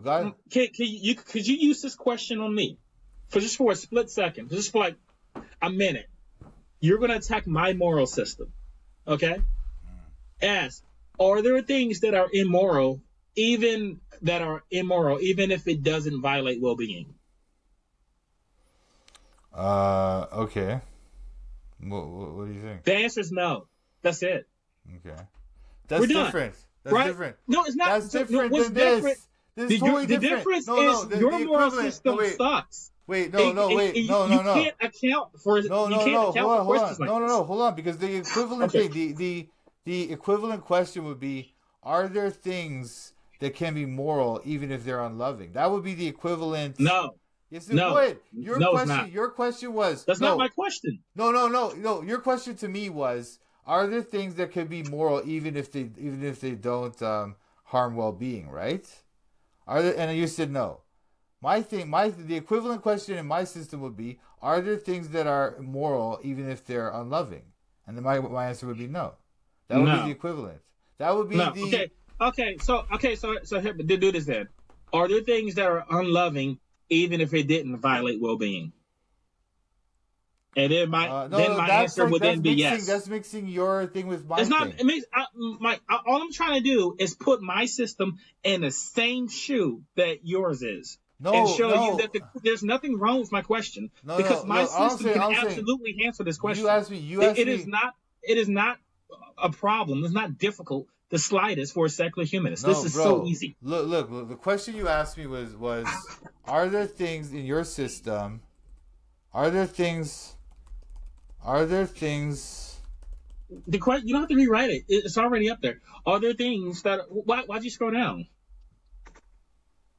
Could you use this question on me for a split second, just for like a minute? You're going to attack my moral system, okay? Ask, are there things that are immoral, even if it doesn't violate well-being? Okay. What do you think? The answer is no. That's it. Okay. We're That's done. different. That's Right? different. No, it's not. That's So, no, different what's than different? this. This is totally The different. difference No, is the your moral equivalent. system No, wait. sucks. Wait, no, You can't account for No, you no, can't no. account Hold for on, hold questions on. like No, no, this. no. Hold on, because the equivalent Okay. thing, the equivalent question would be: are there things that can be moral even if they're unloving? That would be the equivalent. No, Yes, it no, would. no, it's not. Your question was That's not no, my question. no. Your question to me was: are there things that can be moral even if they don't harm well-being? Right? Are there? And you said no. The equivalent question in my system would be: are there things that are moral even if they're unloving? And then my answer would be no. That would be the No, equivalent. That would be no. the So here, do this then. Are there things that are unloving, even if it didn't violate well-being? And my answer would then be yes. that's mixing your thing with my It's not. thing. It makes all I'm trying to do is put my system in the same shoe that yours is, and No, show you no, that there's nothing wrong with my question no, because no. my Look, system can I'm saying, absolutely answer this you question. asked me, you asked It is me. not. It is not a problem. It's not difficult the slightest for a secular humanist. This No, is so bro. easy. Look. The question you asked me was, are there things in your system? Are there things? Are there things? The question you don't have to rewrite it. It's already up there. Are there things that? Why'd you scroll down?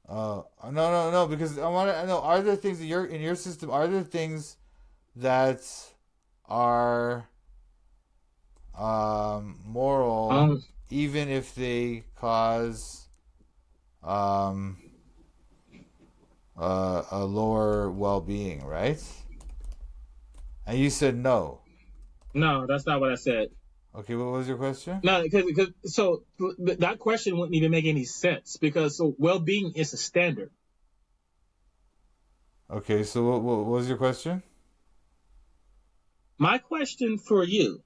No. Because I want to know: are there things in your system? Are there things that are moral, Um, even if they cause um a lower well-being, right? And you said no. no, that's not what I said. Okay, what was your question? No, because so that question wouldn't even make any sense because so well-being is a standard. Okay, so what was your question? My question for you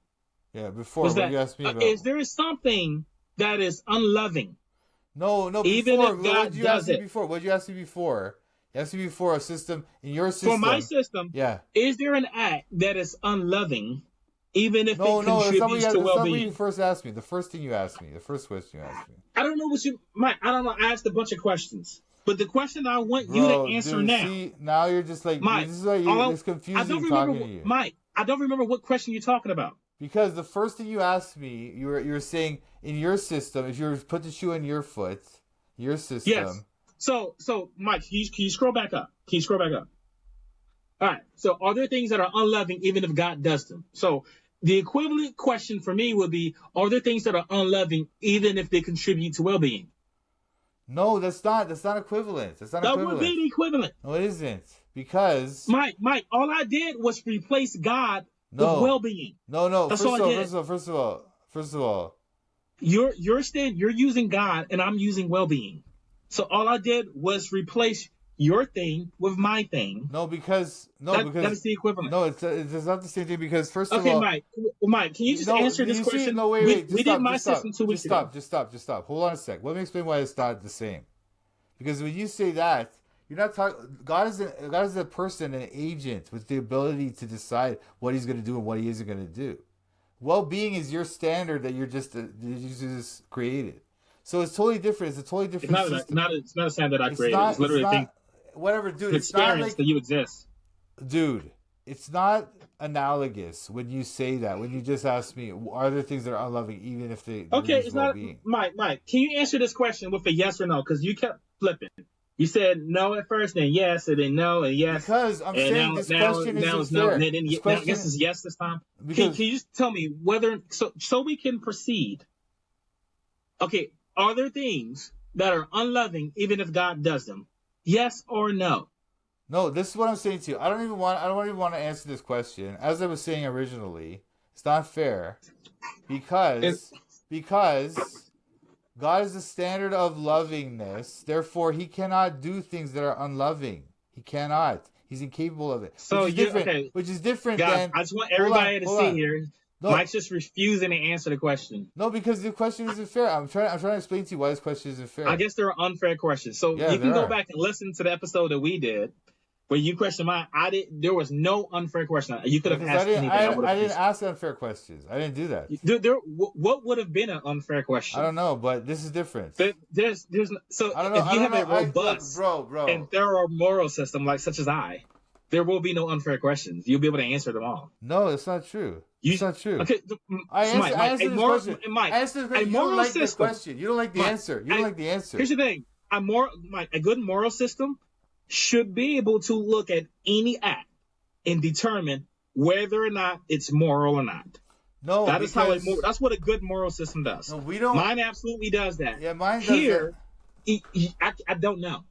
Yeah, before was what that you asked me is about. there something that is unloving, No, even before. if What did God you ask does me it? before? What did you ask me before? You asked me before a system in your For my system. system, Yeah. is there an act that is unloving, even if it No, contributes to that's not what you well-being? first asked me. The first thing you asked me. The first question you asked me. I don't know what you Mike. I don't know. I asked a bunch of questions, but the question I want you to Bro, answer dude, now, see, now you're just like, Mike. this is why All it's I don't confusing remember, talking to you. Mike. I don't remember what question you're talking about. Because the first thing you asked me, you were saying in your system, if you were to put the shoe on your foot, your Yes. system. So Mike, can you scroll back up? Can you scroll back up? All right. So are there things that are unloving even if God does them? So the equivalent question for me would be, are there things that are unloving even if they contribute to well-being? No, that's not equivalent. That's not That would be equivalent. the equivalent. No, it isn't. Because Mike, all I did was replace God with no, well-being. no. That's all I did. First of all, You're using God and I'm using well-being. So all I did was replace your thing with my thing. no, because That is the equivalent. no, it's not the same thing. Because first of Okay, all, Mike, can you just no, answer this you see, question? no, wait, We did my system 2 weeks ago. just stop. Hold on a sec. Let me explain why it's not the same. Because when you say that, you're not talking. God is a person, an agent with the ability to decide what He's going to do and what He isn't going to do. Well-being is your standard that you just created. So it's totally different. It's a totally It's different system. it's not a sound that I It's created. not. It's It's literally a thing, not. Whatever, dude. an It's not experience like, that you exist. dude. It's not analogous when you say that. When you just ask me, are there things that are unloving, even if they Okay, reduce it's not well-being? Mike, can you answer this question with a yes or no? Because you kept flipping. You said no at first, then yes, and then no, and yes, Because I'm and saying this question now isn't it's no, and fair. then This now I guess question it's yes this time. because Can you just tell me whether so we can proceed? Okay, are there things that are unloving even if God does them? Yes or no? no, this is what I'm saying to you. I don't even want to answer this question. As I was saying originally, it's not fair It, because God is the standard of lovingness. Therefore, He cannot do things that are unloving. He cannot. He's incapable of it. so you okay, Which is different guys? than. I just want Hold on, everybody to hold see on. here. No, Mike's just refusing to answer the question. no, because the question isn't fair. I'm trying to explain to you why this question isn't fair. I guess there are unfair questions. So Yeah, you can there go are. back and listen to the episode that we did where you questioned mine. There was no unfair question. You could have Because asked anything. I didn't ask unfair questions. I didn't do that. What would have been an unfair question? I don't know, but this is different. There's so I don't know. if you have a robust look, bro. and thorough moral system like such as I, there will be no unfair questions. You'll be able to answer them all. No, it's not true. It's not true. Okay, I answered this question. Mike, you don't like the question. You don't like the answer. You don't like the answer. Here's the thing: a good moral system should be able to look at any act and determine whether or not it's moral or not. No, that's what a good moral system does. No, we don't. Mine absolutely does that. Yeah, mine does Here, that. I don't know.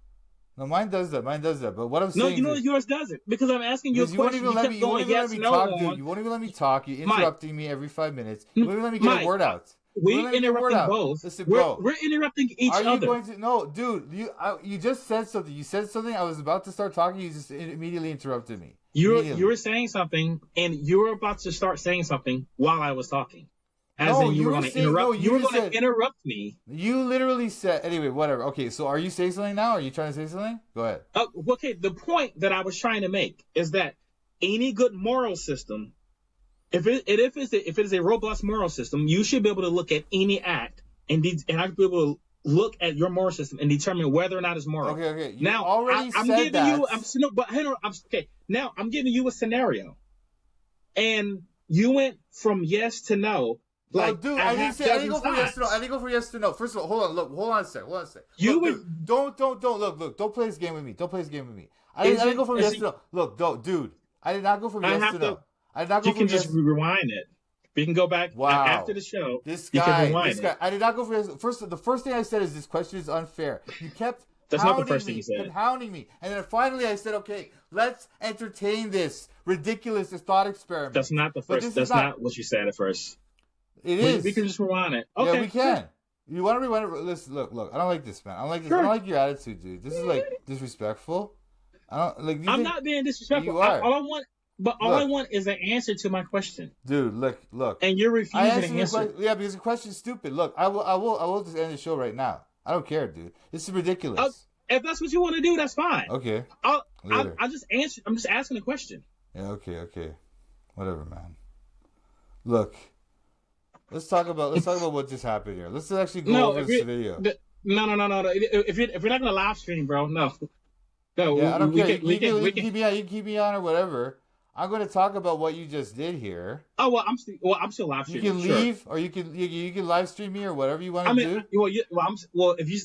No, mine does that. But what I'm saying. No, you know yours doesn't because I'm asking you a question. You won't even let me talk, dude. You won't even let me talk. You're interrupting me every 5 minutes. You won't even let me get a word out. We're interrupting both. Listen, bro. We're interrupting each other. Are you going to? No, dude. You just said something. You said something. I was about to start talking. You just immediately interrupted me. You were saying something, and you were about to start saying something while I was talking. You were going to interrupt. You were going to interrupt me. You literally said. Anyway, whatever. Okay, so are you saying something now? Are you trying to say something? Go ahead. Okay. The point that I was trying to make is that any good moral system, if it is a robust moral system, you should be able to look at any act and I should be able to look at your moral system and determine whether or not it's moral. Okay. You now already I'm said giving that. Okay. Now I'm giving you a scenario, and you went from yes to no. Like, no, dude, I didn't go for yes to no. I didn't go for yes to no. First of all, hold on a second. Dude, don't don't play this game with me. Don't play this game with me. I didn't go from yes to no. Look, dude, I did not go from yes to no. I did not go from yes. You can just rewind it. We can go back after the show. This guy. I did not go for yes. The first thing I said is this question is unfair. You kept That's not the first thing you said. Hounding me, and then finally I said, okay, let's entertain this thought experiment. That's not the first. That's not what you said at first. It is. We can just rewind it. Okay. Yeah, we can. You want to rewind it? Listen, look. I don't like this, man. I don't like this. Sure. I don't like your attitude, dude. This is like disrespectful. I don't like. I'm not being disrespectful. You are. All I want is an answer to my question. Dude, look. And you're refusing to answer. Yeah, because the question's stupid. Look, I will just end the show right now. I don't care, dude. This is ridiculous. If that's what you want to do, that's fine. Okay. I just answer. I'm just asking a question. Yeah. Okay. Whatever, man. Look. Let's talk about what just happened here. Let's actually go over this video. No. If you're not gonna live stream, bro, no. Yeah, I don't care. You can keep me on or whatever. I'm going to talk about what you just did here. Oh well, I'm still live streaming. You can leave, or you can live stream me or whatever you want to do. As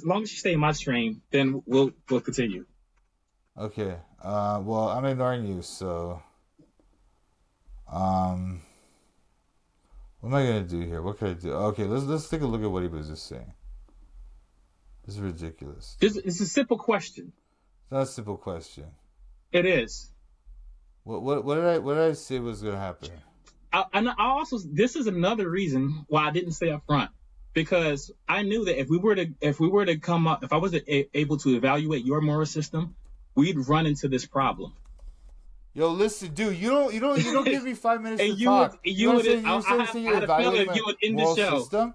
long as you stay in my stream, then we'll continue. Okay. Well, I'm ignoring you, so. What am I gonna do here? What can I do? Okay, let's take a look at what he was just saying. This is ridiculous. It's a simple question. It's not a simple question. It is. What did I say was gonna happen? I also this is another reason why I didn't stay up front, because I knew that if I was able to evaluate your moral system, we'd run into this problem. Yo, listen, dude. You don't give me 5 minutes to talk. I had a feeling you would end the show. System?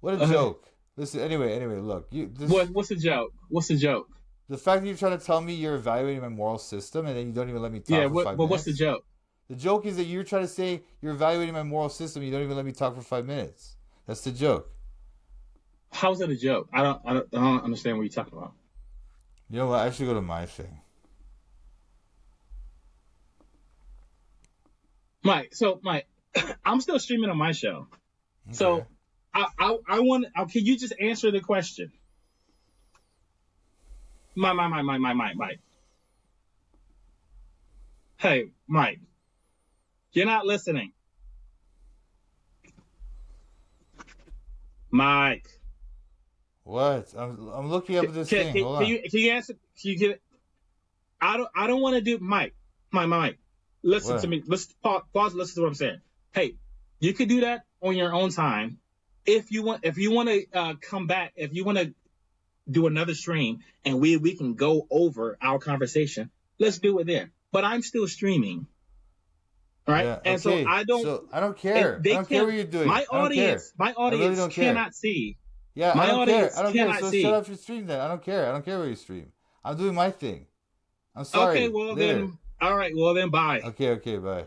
What a joke. Listen, anyway, look. What's the joke? What's the joke? The fact that you're trying to tell me you're evaluating my moral system and then you don't even let me talk for 5 minutes. But what's the joke? The joke is that you're trying to say you're evaluating my moral system and you don't even let me talk for 5 minutes. That's the joke. How's that a joke? I don't understand what you're talking about. You know what? I should go to my thing. Mike, I'm still streaming on my show. Okay. So I want. Can you just answer the question? Mike. Hey, Mike, you're not listening. Mike. What? I'm looking up at this thing. Hold on. Can you answer? Can you get it? I don't want to do Mike. Listen to me. Let's pause. Listen to what I'm saying. Hey, you could do that on your own time. If you want to come back, if you want to do another stream and we can go over our conversation, let's do it there. But I'm still streaming. All right, Yeah. and so Okay. I don't. So I don't And care. I they don't care can't. what you're doing. I don't care. My I really audience don't care. cannot see. Yeah, I My don't care. audience I don't care. cannot So shut see. off your stream then. I don't care. I don't care what you stream. I'm doing my thing. I'm Okay, sorry. well Later. then. All right, well then. Bye. Okay. Okay. Bye.